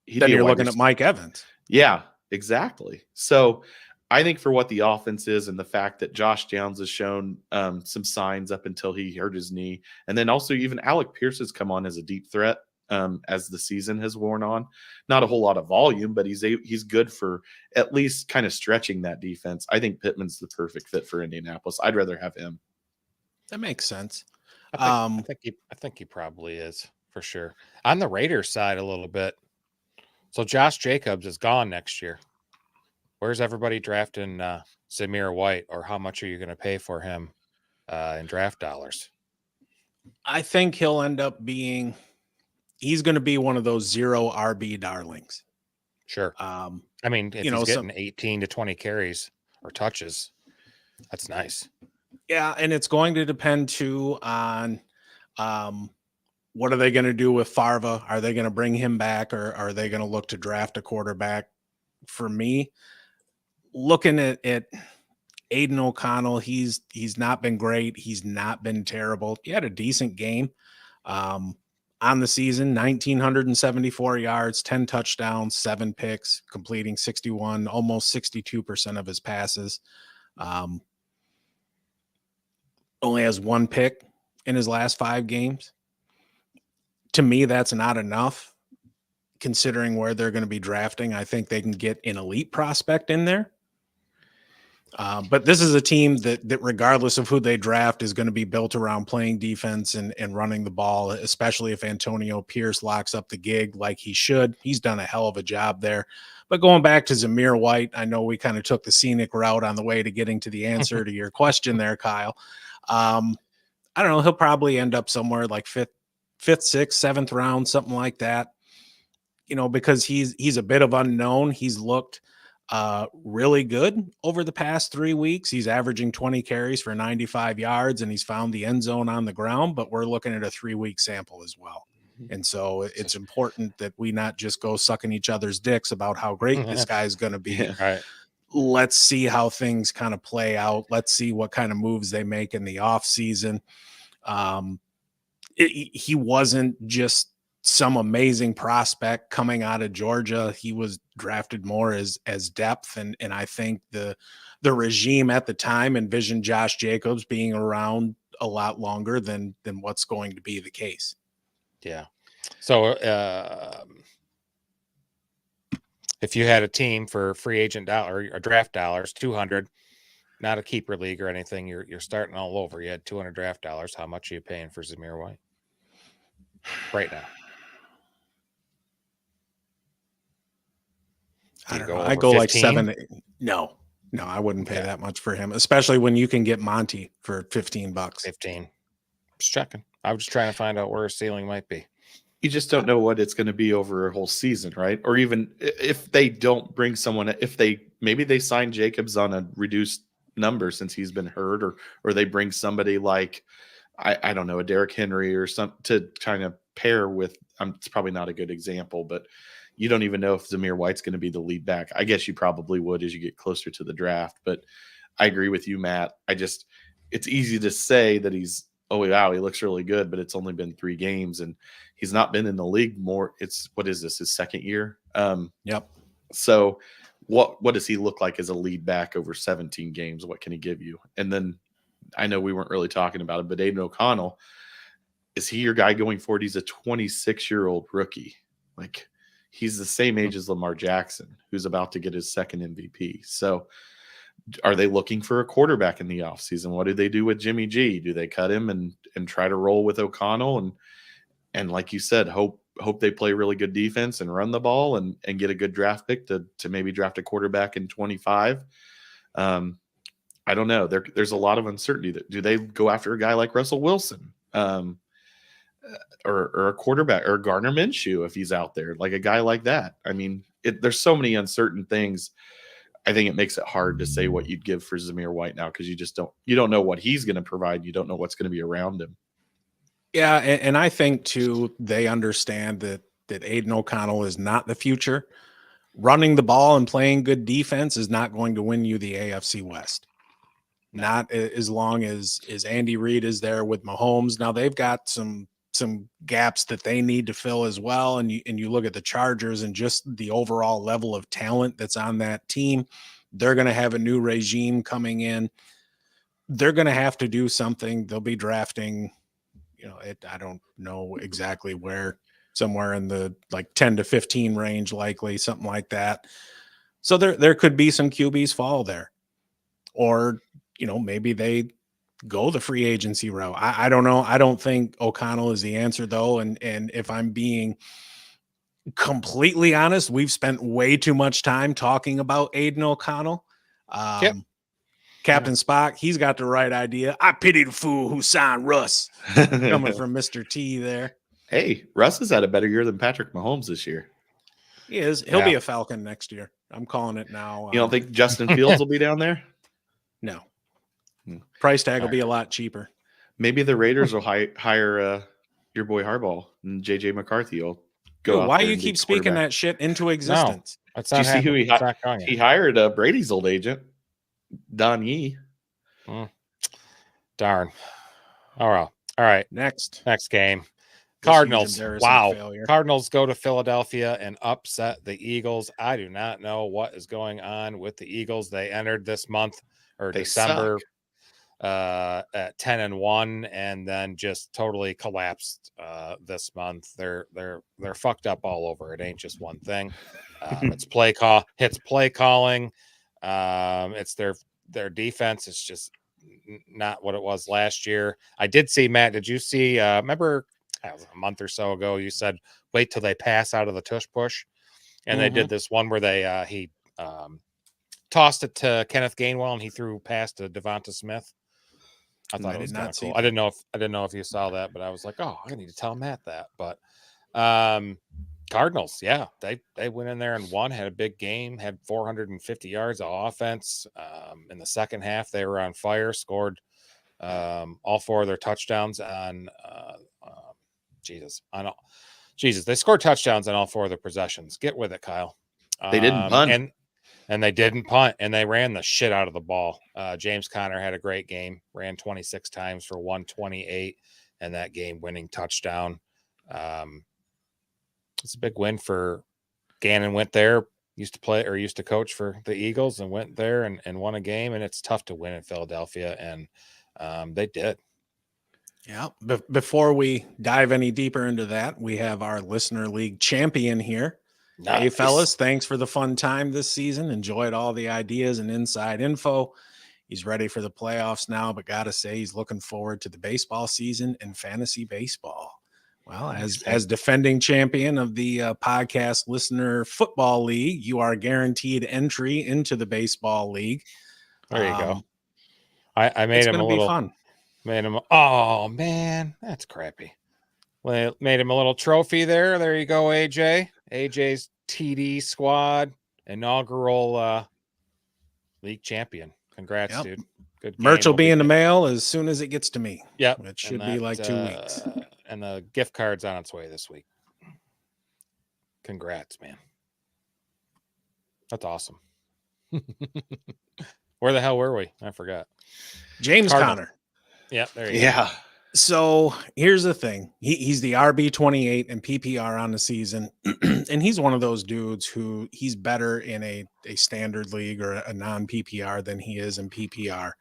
you're looking at Mike Evans. Yeah, exactly. So I think for what the offense is, and the fact that Josh Downs has shown some signs up until he hurt his knee, and then also even Alec Pierce has come on as a deep threat as the season has worn on. Not a whole lot of volume, but he's good for at least kind of stretching that defense. I think Pittman's the perfect fit for Indianapolis. I'd rather have him. That makes sense. I think he probably is, for sure. On the Raiders side a little bit. So Josh Jacobs is gone next year. Where's everybody drafting Zamir White, or how much are you going to pay for him in draft dollars? I think he'll end up being, he's going to be one of those 0 RB darlings. Sure. If he's getting 18 to 20 carries or touches. That's nice. Yeah, and it's going to depend too on what are they going to do with Farva? Are they going to bring him back, or are they going to look to draft a quarterback? For me, looking at Aidan O'Connell, he's not been great. He's not been terrible. He had a decent game on the season, 1,974 yards, 10 touchdowns, 7 picks, completing 61, almost 62% of his passes. Only has 1 pick in his last 5 games. To me, that's not enough considering where they're going to be drafting. I think they can get an elite prospect in there. But this is a team that regardless of who they draft is going to be built around playing defense and running the ball, especially if Antonio Pierce locks up the gig like he should. He's done a hell of a job there. But going back to Zamir White, I know we kind of took the scenic route on the way to getting to the answer to your question there, Kyle. I don't know. He'll probably end up somewhere like fifth, 6th, 7th round, something like that. Because he's a bit of unknown. He's looked really good over the past 3 weeks. He's averaging 20 carries for 95 yards, and he's found the end zone on the ground. But we're looking at a 3-week sample as well. And so it's important that we not just go sucking each other's dicks about how great this guy's going to be. Yeah. Right. Let's see how things kind of play out. Let's see what kind of moves they make in the offseason. He wasn't just some amazing prospect coming out of Georgia. He was drafted more as depth. And I think the regime at the time envisioned Josh Jacobs being around a lot longer than what's going to be the case. Yeah. So if you had a team for free agent dollar or draft dollars, 200, not a keeper league or anything, you're starting all over. You had 200 draft dollars. How much are you paying for Zamir White right now? I don't know. I go 15? like 7. No, I wouldn't pay that much for him, especially when you can get Monty for $15. 15. Just checking. I was just trying to find out where a ceiling might be. You just don't know what it's going to be over a whole season, right? Or even if they don't bring someone, maybe they sign Jacobs on a reduced number since he's been hurt, or they bring somebody like I don't know, a Derrick Henry or some to kind of pair with. It's probably not a good example, but you don't even know if Zamir White's going to be the lead back. I guess you probably would as you get closer to the draft, but I agree with you, Matt. It's easy to say that oh wow, he looks really good, but it's only been 3 games and he's not been in the league more. What is this, his 2nd year? Yep. So what does he look like as a lead back over 17 games? What can he give you? And then I know we weren't really talking about it, but Aidan O'Connell, is he your guy going forward? He's a 26-year-old rookie. Like, he's the same age as Lamar Jackson, who's about to get his 2nd MVP. So are they looking for a quarterback in the offseason? What do they do with Jimmy G? Do they cut him and try to roll with O'Connell? And like you said, hope they play really good defense and run the ball and get a good draft pick to maybe draft a quarterback in 25. I don't know. There's a lot of uncertainty. Do they go after a guy like Russell Wilson? Or a quarterback, or Gardner Minshew if he's out there, like a guy like that. I mean, there's so many uncertain things. I think it makes it hard to say what you'd give for Zamir White now, because you don't know what he's going to provide. You don't know what's going to be around him. Yeah, and I think too they understand that Aidan O'Connell is not the future. Running the ball and playing good defense is not going to win you the AFC West. Not as long as Andy Reid is there with Mahomes. Now they've got some gaps that they need to fill as well. And you look at the Chargers and just the overall level of talent that's on that team. They're going to have a new regime coming in. They're going to have to do something. They'll be drafting, I don't know exactly where, somewhere in the like 10 to 15 range, likely something like that. So there could be some QBs fall there, or, maybe they go the free agency route. I don't know. I don't think O'Connell is the answer though. And if I'm being completely honest, we've spent way too much time talking about Aidan O'Connell. Captain Spock, he's got the right idea. I pity the fool who signed Russ. Coming from Mr. T there. Hey, Russ has had a better year than Patrick Mahomes this year. He is. He'll be a Falcon next year. I'm calling it now. You don't think Justin Fields will be down there? No. Hmm. Price tag will All be a lot cheaper. Maybe the Raiders will hire your boy Harbaugh, and JJ McCarthy will go Dude, out why there you and be keep speaking quarterback. that shit into No, existence? that's Do you not see who happening. It's not going he yet. hired? Brady's old agent, Don Yee. Darn. All right. Next Game. huge Cardinals. embarrassing Wow. failure. Cardinals go to Philadelphia and upset the Eagles. I do not know what is going on with the Eagles. They entered this month or They December suck. at 10-1 and then just totally collapsed this month. They're fucked up all over. It ain't just one thing. It's play calling. It's their defense. It's just not what it was last year. I did see, Matt, did you see remember a month or so ago you said wait till they pass out of the tush push, and they did this one where they he tossed it to Kenneth Gainwell and he threw past to Devonta Smith. I thought it was kind of cool. I didn't know if you saw that, but I was like, oh, I need to tell Matt that. But Cardinals, yeah, they went in there and won, had a big game, had 450 yards of offense. In the second half, they were on fire, scored all 4 of their touchdowns on they scored touchdowns on all 4 of their possessions. Get with it, Kyle. They didn't punt. And they didn't punt, and they ran the shit out of the ball. James Conner had a great game, ran 26 times for 128, and that game-winning touchdown. It's a big win for Gannon. Went there, used to coach for the Eagles, and went there and won a game, and it's tough to win in Philadelphia, and they did. Yeah. Before we dive any deeper into that, we have our listener league champion here. Nice. Hey, fellas, thanks for the fun time this season. Enjoyed all the ideas and inside info. He's ready for the playoffs now, but got to say he's looking forward to the baseball season and fantasy baseball. Well, as defending champion of the podcast listener football league, you are guaranteed entry into the baseball league. There you go. I made him a little fun. Oh man, that's crappy. Well, made him a little trophy there. There you go, AJ. AJ's TD squad inaugural league champion. Congrats, dude. Good game. Merch will be in the mail as soon as it gets to me. Yep. It should be like 2 weeks. And the gift card's on its way this week. Congrats, man. That's awesome. Where the hell were we? I forgot. James Conner. Yeah, there you go. So here's the thing. He's the RB28 and PPR on the season. And he's one of those dudes who he's better in a standard league or a non-PPR than he is in PPR.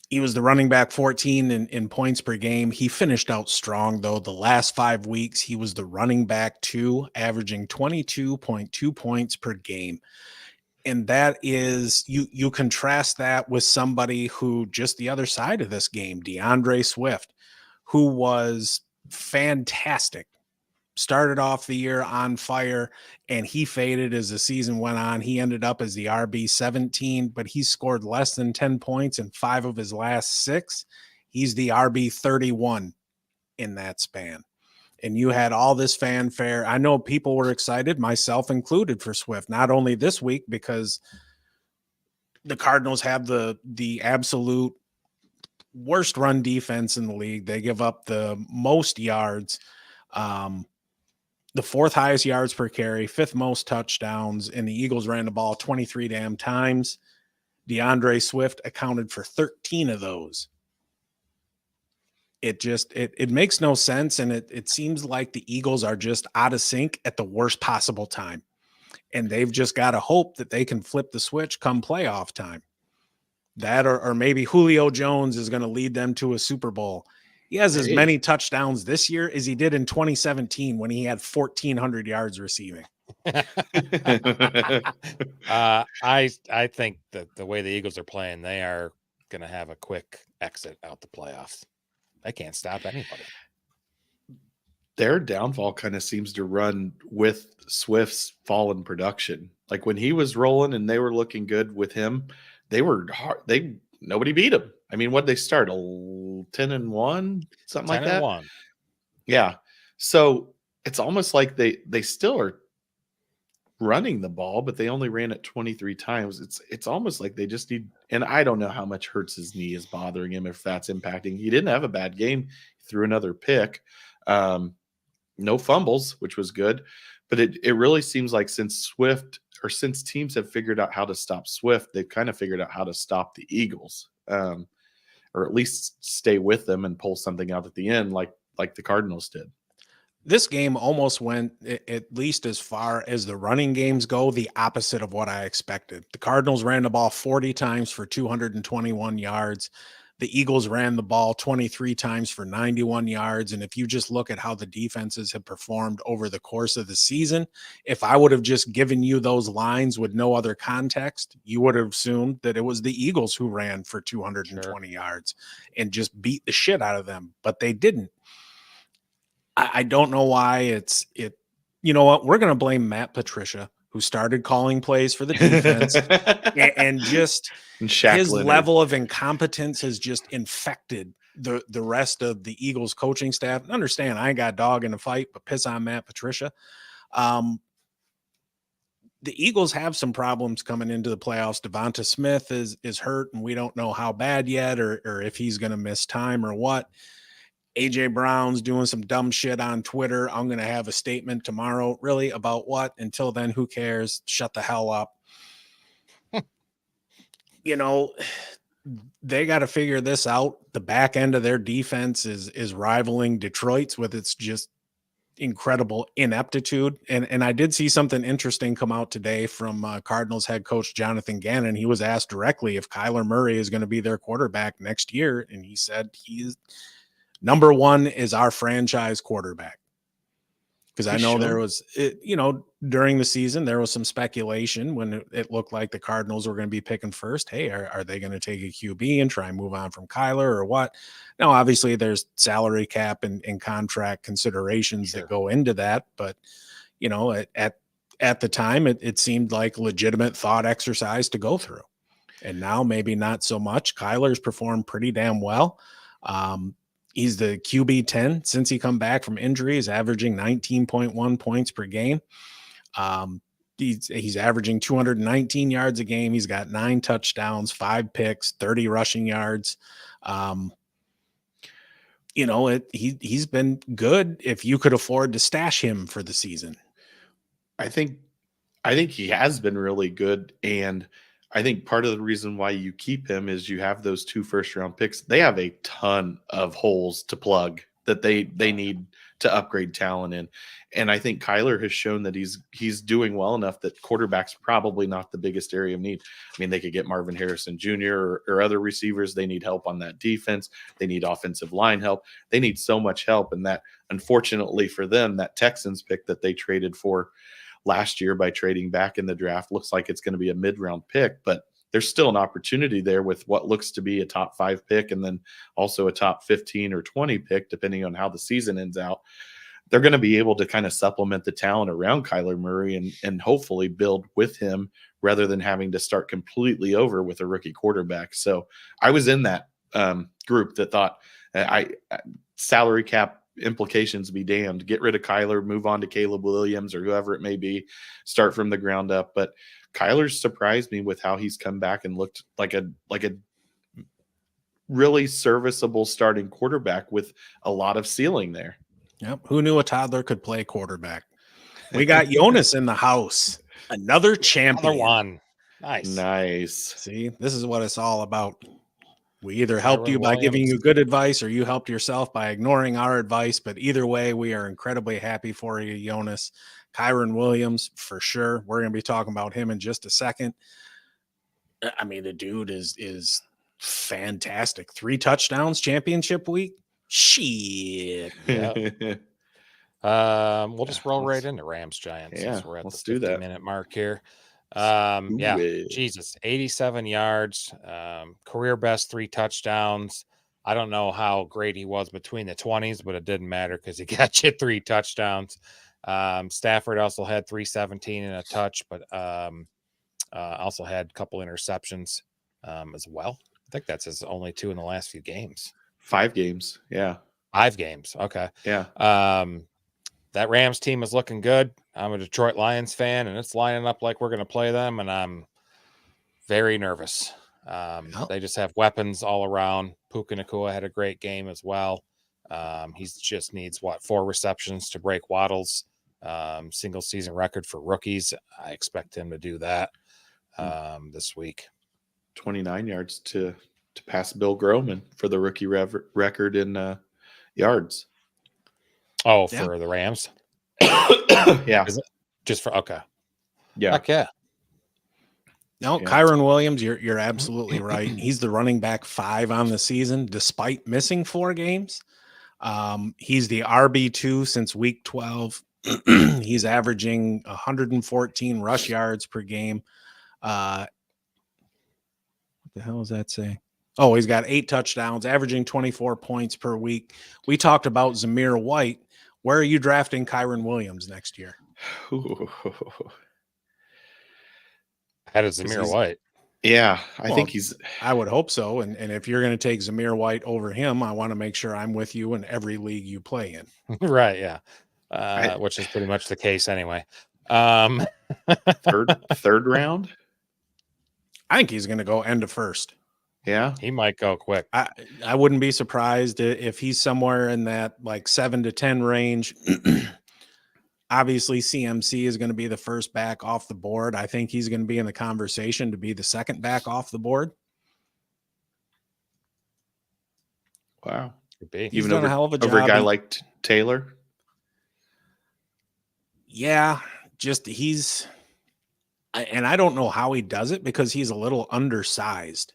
He was the running back 14 in points per game. He finished out strong, though. The last 5 weeks, he was the running back 2, averaging 22.2 points per game. And that is, you contrast that with somebody who just the other side of this game, DeAndre Swift, who was fantastic. Started off the year on fire, and he faded as the season went on. He ended up as the RB17, but he scored less than 10 points in 5 of his last 6. He's the RB31 in that span. And you had all this fanfare. I know people were excited, myself included, for Swift, not only this week because the Cardinals have the absolute worst run defense in the league. They give up the most yards, the 4th highest yards per carry, 5th most touchdowns, and the Eagles ran the ball 23 damn times. DeAndre Swift accounted for 13 of those. It makes no sense, and it seems like the Eagles are just out of sync at the worst possible time. And they've just got to hope that they can flip the switch come playoff time. That or maybe Julio Jones is going to lead them to a Super Bowl. He has as many touchdowns this year as he did in 2017 when he had 1,400 yards receiving. I think that the way the Eagles are playing, they are going to have a quick exit out the playoffs. They can't stop anybody. Their downfall kind of seems to run with Swift's fall in production. Like when he was rolling and they were looking good with him, they were hard. Nobody beat him. I mean, what they start 10-1, something like that. 10-1. Yeah. So it's almost like they still are running the ball, but they only ran it 23 times. It's almost like they just need, and I don't know how much Hurts' knee is bothering him, if that's impacting. He didn't have a bad game. He threw another pick. No fumbles, which was good. But it really seems like since teams have figured out how to stop Swift, they've kind of figured out how to stop the Eagles, or at least stay with them and pull something out at the end, like the Cardinals did. This game almost went, at least as far as the running games go, the opposite of what I expected. The Cardinals ran the ball 40 times for 221 yards. The Eagles ran the ball 23 times for 91 yards. And if you just look at how the defenses have performed over the course of the season, if I would have just given you those lines with no other context, you would have assumed that it was the Eagles who ran for 220 yards and just beat the shit out of them, but they didn't. I don't know why you know what? We're going to blame Matt Patricia, who started calling plays for the defense and just his level of incompetence has just infected the rest of the Eagles coaching staff. Understand, I ain't got a dog in the fight, but piss on Matt Patricia. The Eagles have some problems coming into the playoffs. Devonta Smith is hurt, and we don't know how bad yet, or if he's going to miss time or what. AJ Brown's doing some dumb shit on Twitter. I'm going to have a statement tomorrow. Really? About what? Until then, who cares? Shut the hell up. You know, they got to figure this out. The back end of their defense is rivaling Detroit's with its just incredible ineptitude. And I did see something interesting come out today from Cardinals head coach Jonathan Gannon. He was asked directly if Kyler Murray is going to be their quarterback next year. And he said he's number one is our franchise quarterback. Because I know there was, during the season, there was some speculation when it looked like the Cardinals were going to be picking first. Hey, are they going to take a QB and try and move on from Kyler or what? Now, obviously, there's salary cap and contract considerations that go into that. But, at the time, it seemed like legitimate thought exercise to go through. And now maybe not so much. Kyler's performed pretty damn well. He's the QB 10 since he come back from injury. He's averaging 19.1 points per game. He's averaging 219 yards a game. He's got 9 touchdowns, 5 picks, 30 rushing yards. He's been good if you could afford to stash him for the season. I think he has been really good, and I think part of the reason why you keep him is you have those 2 first-round picks. They have a ton of holes to plug that they need to upgrade talent in. And I think Kyler has shown that he's doing well enough that quarterback's probably not the biggest area of need. I mean, they could get Marvin Harrison Jr. or other receivers. They need help on that defense. They need offensive line help. They need so much help. And that, unfortunately for them, that Texans pick that they traded for last year by trading back in the draft looks like it's going to be a mid-round pick, but there's still an opportunity there with what looks to be a top 5 pick and then also a top 15 or 20 pick, depending on how the season ends out. They're going to be able to kind of supplement the talent around Kyler Murray and hopefully build with him rather than having to start completely over with a rookie quarterback. So I was in that group that thought salary cap implications be damned. Get rid of Kyler, move on to Caleb Williams or whoever it may be, start from the ground up. But Kyler's surprised me with how he's come back and looked like a really serviceable starting quarterback with a lot of ceiling there. Yep. Who knew a toddler could play quarterback? We got Jonas in the house. Another champion. Another one. Nice. See, this is what it's all about. We either helped you by giving you good advice or you helped yourself by ignoring our advice. But either way, we are incredibly happy for you, Jonas. Kyren Williams, for sure. We're going to be talking about him in just a second. I mean, the dude is fantastic. 3 touchdowns championship week. Shit. Yeah. We'll just roll right into Rams Giants. Yeah, we're at let's the do that. 50-minute mark here. Jesus, 87 yards, career best 3 touchdowns. I don't know how great he was between the 20s, but it didn't matter because he got you 3 touchdowns. Stafford also had 317 and a touch, but also had a couple interceptions as well. I think that's his only 2 in the last few games. 5 games. Yeah. 5 games. Okay. Yeah. That Rams team is looking good. I'm a Detroit Lions fan, and it's lining up like we're going to play them, and I'm very nervous. They just have weapons all around. Puka Nacua had a great game as well. He just needs 4 receptions to break Waddle's single season record for rookies. I expect him to do that this week. 29 yards to pass Bill Groman for the rookie record in yards. Oh, for the Rams? Yeah. Just for okay. Yeah. Heck yeah. No, Yeah. Kyren Williams, you're absolutely right. He's the running back 5 on the season, despite missing 4 games. He's the RB2 since week 12. He's averaging 114 rush yards per game. What the hell does that say? Oh, he's got 8 touchdowns, averaging 24 points per week. We talked about Zamir White. Where are you drafting Kyren Williams next year? How does Zamir White? Yeah, I think I would hope so. And if you're going to take Zamir White over him, I want to make sure I'm with you in every league you play in. Right, yeah. Which is pretty much the case anyway. third round. I think he's going to go end of first. Yeah, he might go quick. I wouldn't be surprised if he's somewhere in that like 7 to 10 range. Obviously, CMC is going to be the first back off the board. I think he's going to be in the conversation to be the second back off the board. Wow. Could be. He's done a hell of a job. Over a guy like Taylor? Yeah, and I don't know how he does it because he's a little undersized.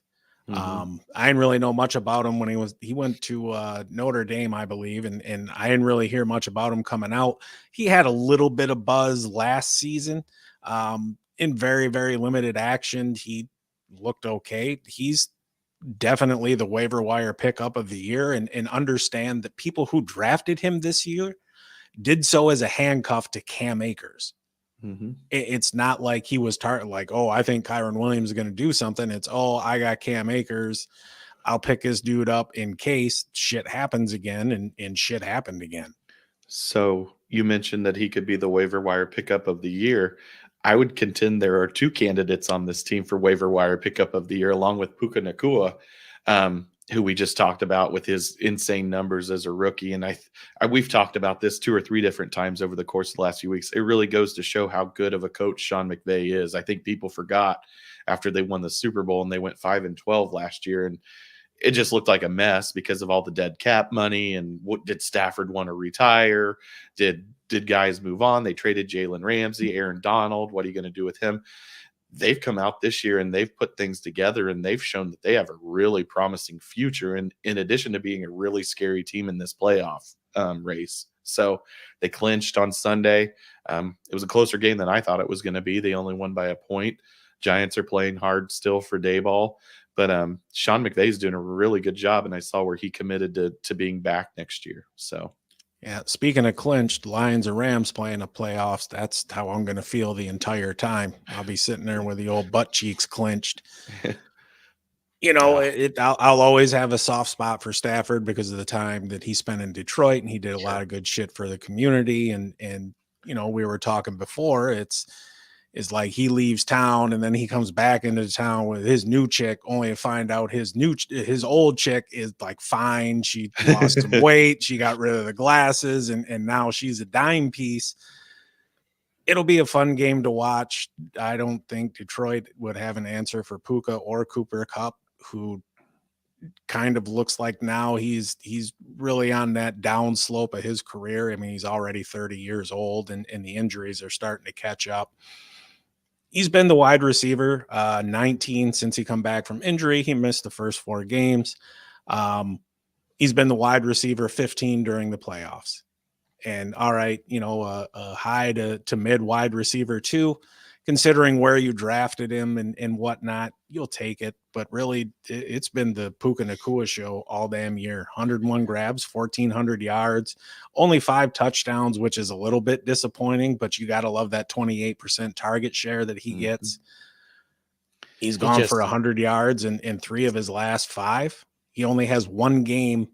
Mm-hmm. I didn't really know much about him when he went to Notre Dame, I believe, and I didn't really hear much about him coming out. He had a little bit of buzz last season. In very, very limited action, he looked okay. He's definitely the waiver wire pickup of the year, and understand that people who drafted him this year did so as a handcuff to Cam Akers. Mm-hmm. It's not like he was like, oh, I think Kyren Williams is going to do something. It's, oh, I got Cam Akers. I'll pick this dude up in case shit happens again, and shit happened again. So you mentioned that he could be the waiver wire pickup of the year. I would contend there are 2 candidates on this team for waiver wire pickup of the year, along with Puka Nacua, who we just talked about with his insane numbers as a rookie. And we've talked about this 2 or 3 different times over the course of the last few weeks. It really goes to show how good of a coach Sean McVay is. I think people forgot after they won the Super Bowl and they went 5-12 last year, and it just looked like a mess because of all the dead cap money. And what did Stafford want to retire? Did guys move on? They traded Jalen Ramsey, Aaron Donald. What are you going to do with him? They've come out this year and they've put things together, and they've shown that they have a really promising future. And in addition to being a really scary team in this playoff race. So they clinched on Sunday. It was a closer game than I thought it was going to be. They only won by a point. Giants are playing hard still for Dayball, but Sean McVay's doing a really good job. And I saw where he committed to being back next year. So. Yeah, speaking of clinched, Lions and Rams playing the playoffs, that's how I'm going to feel the entire time. I'll be sitting there with the old butt cheeks clenched. You know, I'll always have a soft spot for Stafford because of the time that he spent in Detroit, and he did a lot of good shit for the community. And you know, we were talking before, it's like he leaves town and then he comes back into town with his new chick, only to find out his old chick is like fine. She lost some weight. She got rid of the glasses, and now she's a dime piece. It'll be a fun game to watch. I don't think Detroit would have an answer for Puka or Cooper Kupp, who kind of looks like now he's really on that down slope of his career. I mean, he's already 30 years old, and the injuries are starting to catch up. He's been the wide receiver 19 since he come back from injury. He missed the first 4 games. He's been the wide receiver 15 during the playoffs. And all right, you know, a high to mid wide receiver 2, considering where you drafted him and whatnot, you'll take it. But really, it's been the Puka Nacua show all damn year. 101 grabs, 1,400 yards, only 5 touchdowns, which is a little bit disappointing, but you got to love that 28% target share that he gets. He's gone for 100 yards in 3 of his last 5. He only has 1 game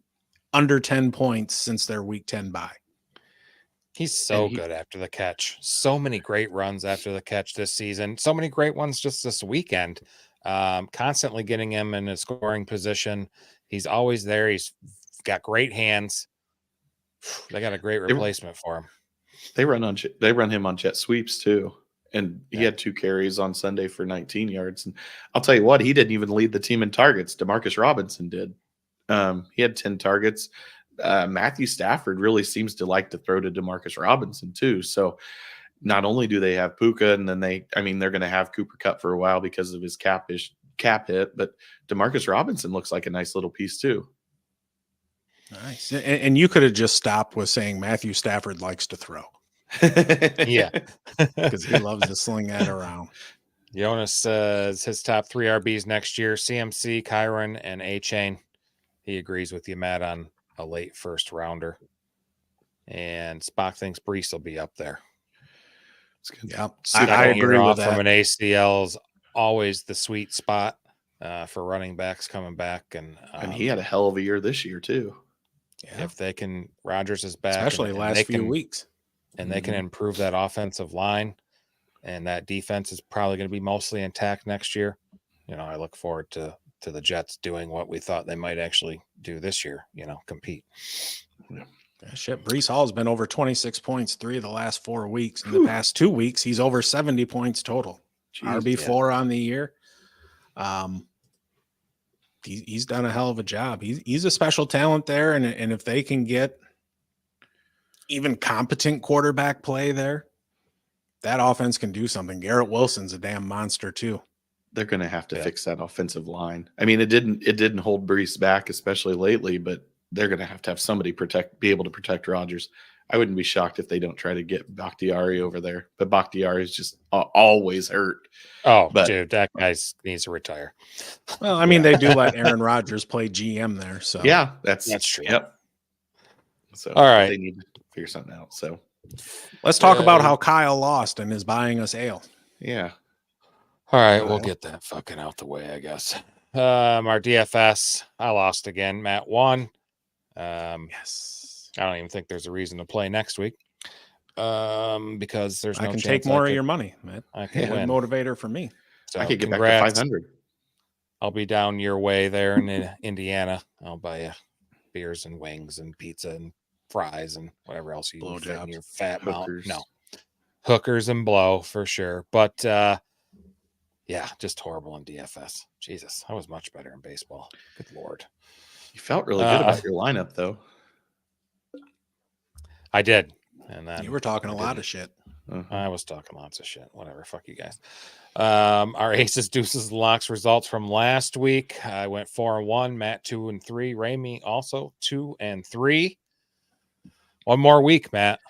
under 10 points since their week 10 bye. He's so good after the catch. So many great runs after the catch this season. So many great ones just this weekend. Constantly getting him in a scoring position. He's always there. He's got great hands. They got a great replacement for him. They run him on jet sweeps too. And he had 2 carries on Sunday for 19 yards. And I'll tell you what, he didn't even lead the team in targets. Demarcus Robinson did. He had 10 targets. Matthew Stafford really seems to like to throw to Demarcus Robinson too. So not only do they have Puka, and then they're going to have Cooper Kupp for a while because of his cap hit, but Demarcus Robinson looks like a nice little piece too. Nice. And you could have just stopped with saying Matthew Stafford likes to throw. Yeah. Because he loves to sling that around. Jonas says his top 3 RBs next year, CMC, Kyren, and A-Chain. He agrees with you, Matt, on a late first rounder. And Spock thinks Brees will be up there. Yep. I agree with that. From an ACL is always the sweet spot for running backs coming back. And he had a hell of a year this year too. Yeah. If they can, Rodgers is back. Especially last few weeks. And they can improve that offensive line. And that defense is probably going to be mostly intact next year. I look forward to the Jets doing what we thought they might actually do this year, compete. Yeah. Shit, Brees Hall's been over 26 points 3 of the last 4 weeks. In the past 2 weeks, he's over 70 points total. Jeez, RB4 on the year. He's done a hell of a job. He's a special talent there, and if they can get even competent quarterback play there, that offense can do something. Garrett Wilson's a damn monster too. They're going to have to fix that offensive line. I mean, it didn't hold Brees back, especially lately, but they're going to have somebody be able to protect Rodgers. I wouldn't be shocked if they don't try to get Bakhtiari over there, but Bakhtiari is just always hurt. Oh, dude, that guy needs to retire. Well, I mean, they do let Aaron Rodgers play GM there, so yeah, that's true. Yep. So all right, they need to figure something out. So let's talk about how Kyle lost and is buying us ale. Yeah. All right, we'll get that fucking out the way, I guess. Our DFS, I lost again. Matt won. Yes. I don't even think there's a reason to play next week. Because there's no I can chance take more of your money, man. I can win. Motivator for me. So I could get back to 500. I'll be down your way there in Indiana. I'll buy you beers and wings and pizza and fries and whatever else you fit in your fat mouth. No. Hookers and blow for sure. But yeah, just horrible in DFS. Jesus, I was much better in baseball. Good Lord. You felt really good about your lineup, though. I did. And then you were talking a lot of shit. I was talking lots of shit. Whatever. Fuck you guys. Our Aces, Deuces, and Locks results from last week. I went 4-1. Matt 2-3. Ramey also 2-3. One more week, Matt.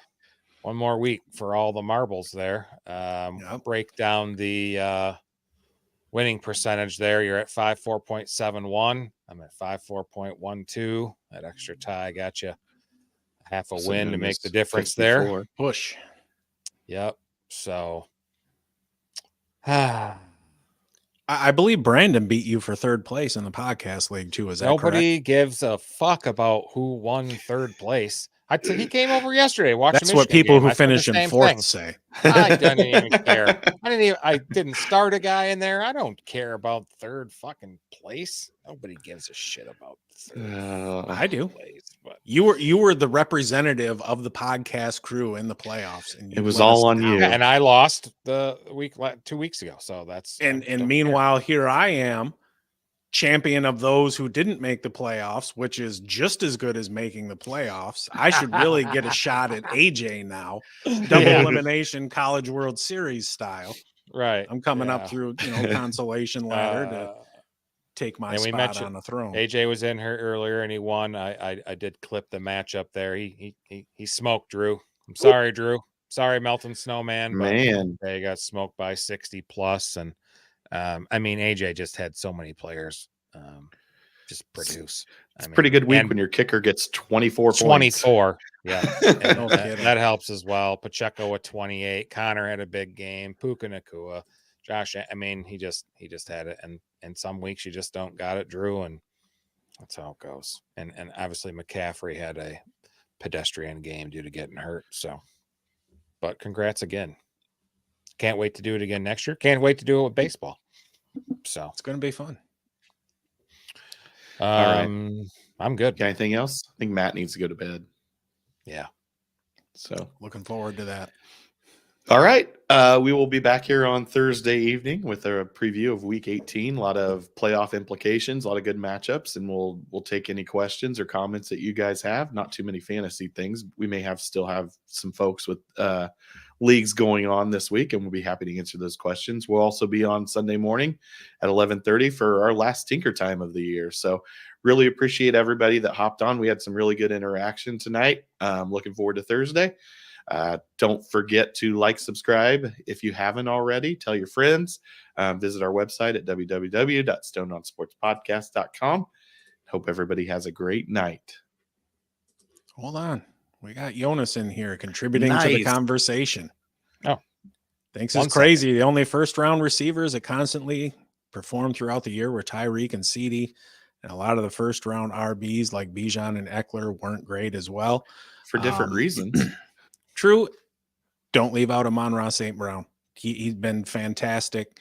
One more week for all the marbles there. Break down the winning percentage there. You're at 54.71. I'm at 54.12. That extra tie got you half a win to make the difference 54. There. Push. Yep. So I believe Brandon beat you for third place in the podcast league too. Is that nobody correct? Gives a fuck about who won third place? He came over yesterday. That's what people who finish in fourth say. I didn't even care. I didn't start a guy in there. I don't care about third fucking place. Nobody gives a shit about third. I do. Place, but you were the representative of the podcast crew in the playoffs, and it was all on you. Yeah, and I lost the week 2 weeks ago. So that's and meanwhile, here I am, champion of those who didn't make the playoffs, which is just as good as making the playoffs. I should really get a shot at AJ now. Double elimination College World Series style. Right. I'm coming up through, consolation ladder to take my spot on the throne. AJ was in here earlier and he won. I did clip the matchup there. He smoked Drew. I'm sorry, Drew. Sorry, Melton Snowman. Man. They got smoked by 60 plus. And AJ just had so many players just produce. It's a pretty good week when your kicker gets 24 points. 24. Yeah. that helps as well. Pacheco at 28. Connor had a big game. Puka Nacua. Josh, he just had it. And some weeks you just don't got it, Drew, and that's how it goes. And obviously McCaffrey had a pedestrian game due to getting hurt. So but congrats again. Can't wait to do it again next year. Can't wait to do it with baseball. So It's going to be fun. All right. I'm good. Got anything else? I think Matt needs to go to bed. Yeah. So looking forward to that. All right. We will be back here on Thursday evening with a preview of Week 18. A lot of playoff implications, a lot of good matchups, and we'll take any questions or comments that you guys have. Not too many fantasy things. We may still have some folks with leagues going on this week, and we'll be happy to answer those questions. We'll also be on Sunday morning at 11:30 for our last Tinker Time of the year. So really appreciate everybody that hopped on. We had some really good interaction tonight. Looking forward to Thursday. Don't forget to like, subscribe if you haven't already. Tell your friends. Visit our website at www.stoneonsportspodcast.com. Hope everybody has a great night. Hold on. We got Jonas in here contributing to the conversation. Oh, thinks it's crazy. The only first-round receivers that constantly performed throughout the year were Tyreek and CeeDee. And a lot of the first-round RBs like Bijan and Eckler weren't great as well. For different reasons. True. Don't leave out Amon-Ra St. Brown. He's been fantastic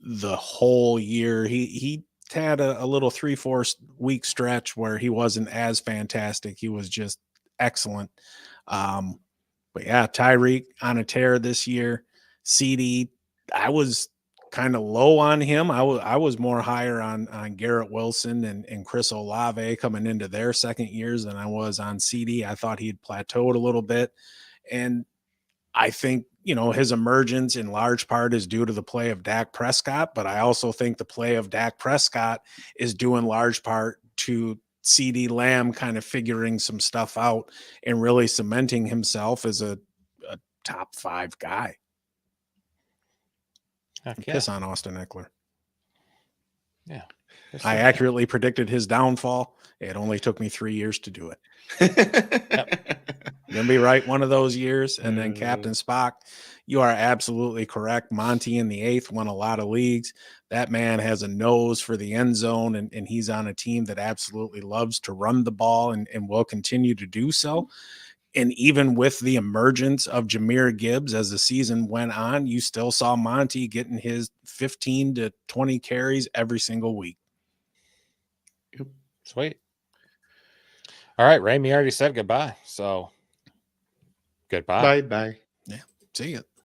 the whole year. He had a little 3-4 week stretch where he wasn't as fantastic. He was just excellent. But yeah, Tyreek on a tear this year. CeeDee, I was kind of low on him. I was more higher on Garrett Wilson and Chris Olave coming into their second years than I was on CeeDee. I thought he'd plateaued a little bit. And I think, his emergence in large part is due to the play of Dak Prescott, but I also think the play of Dak Prescott is due in large part to CeeDee Lamb kind of figuring some stuff out and really cementing himself as a top 5 guy. Piss on Austin Eckler. Yeah. I accurately predicted his downfall. It only took me 3 years to do it. Gonna be right one of those years. And then Captain Spock, you are absolutely correct. Monty in the 8th won a lot of leagues. That man has a nose for the end zone, and he's on a team that absolutely loves to run the ball and will continue to do so. And even with the emergence of Jahmyr Gibbs as the season went on, you still saw Monty getting his 15 to 20 carries every single week. Sweet. All right, Ramey already said goodbye. So goodbye. Bye. Yeah. See you.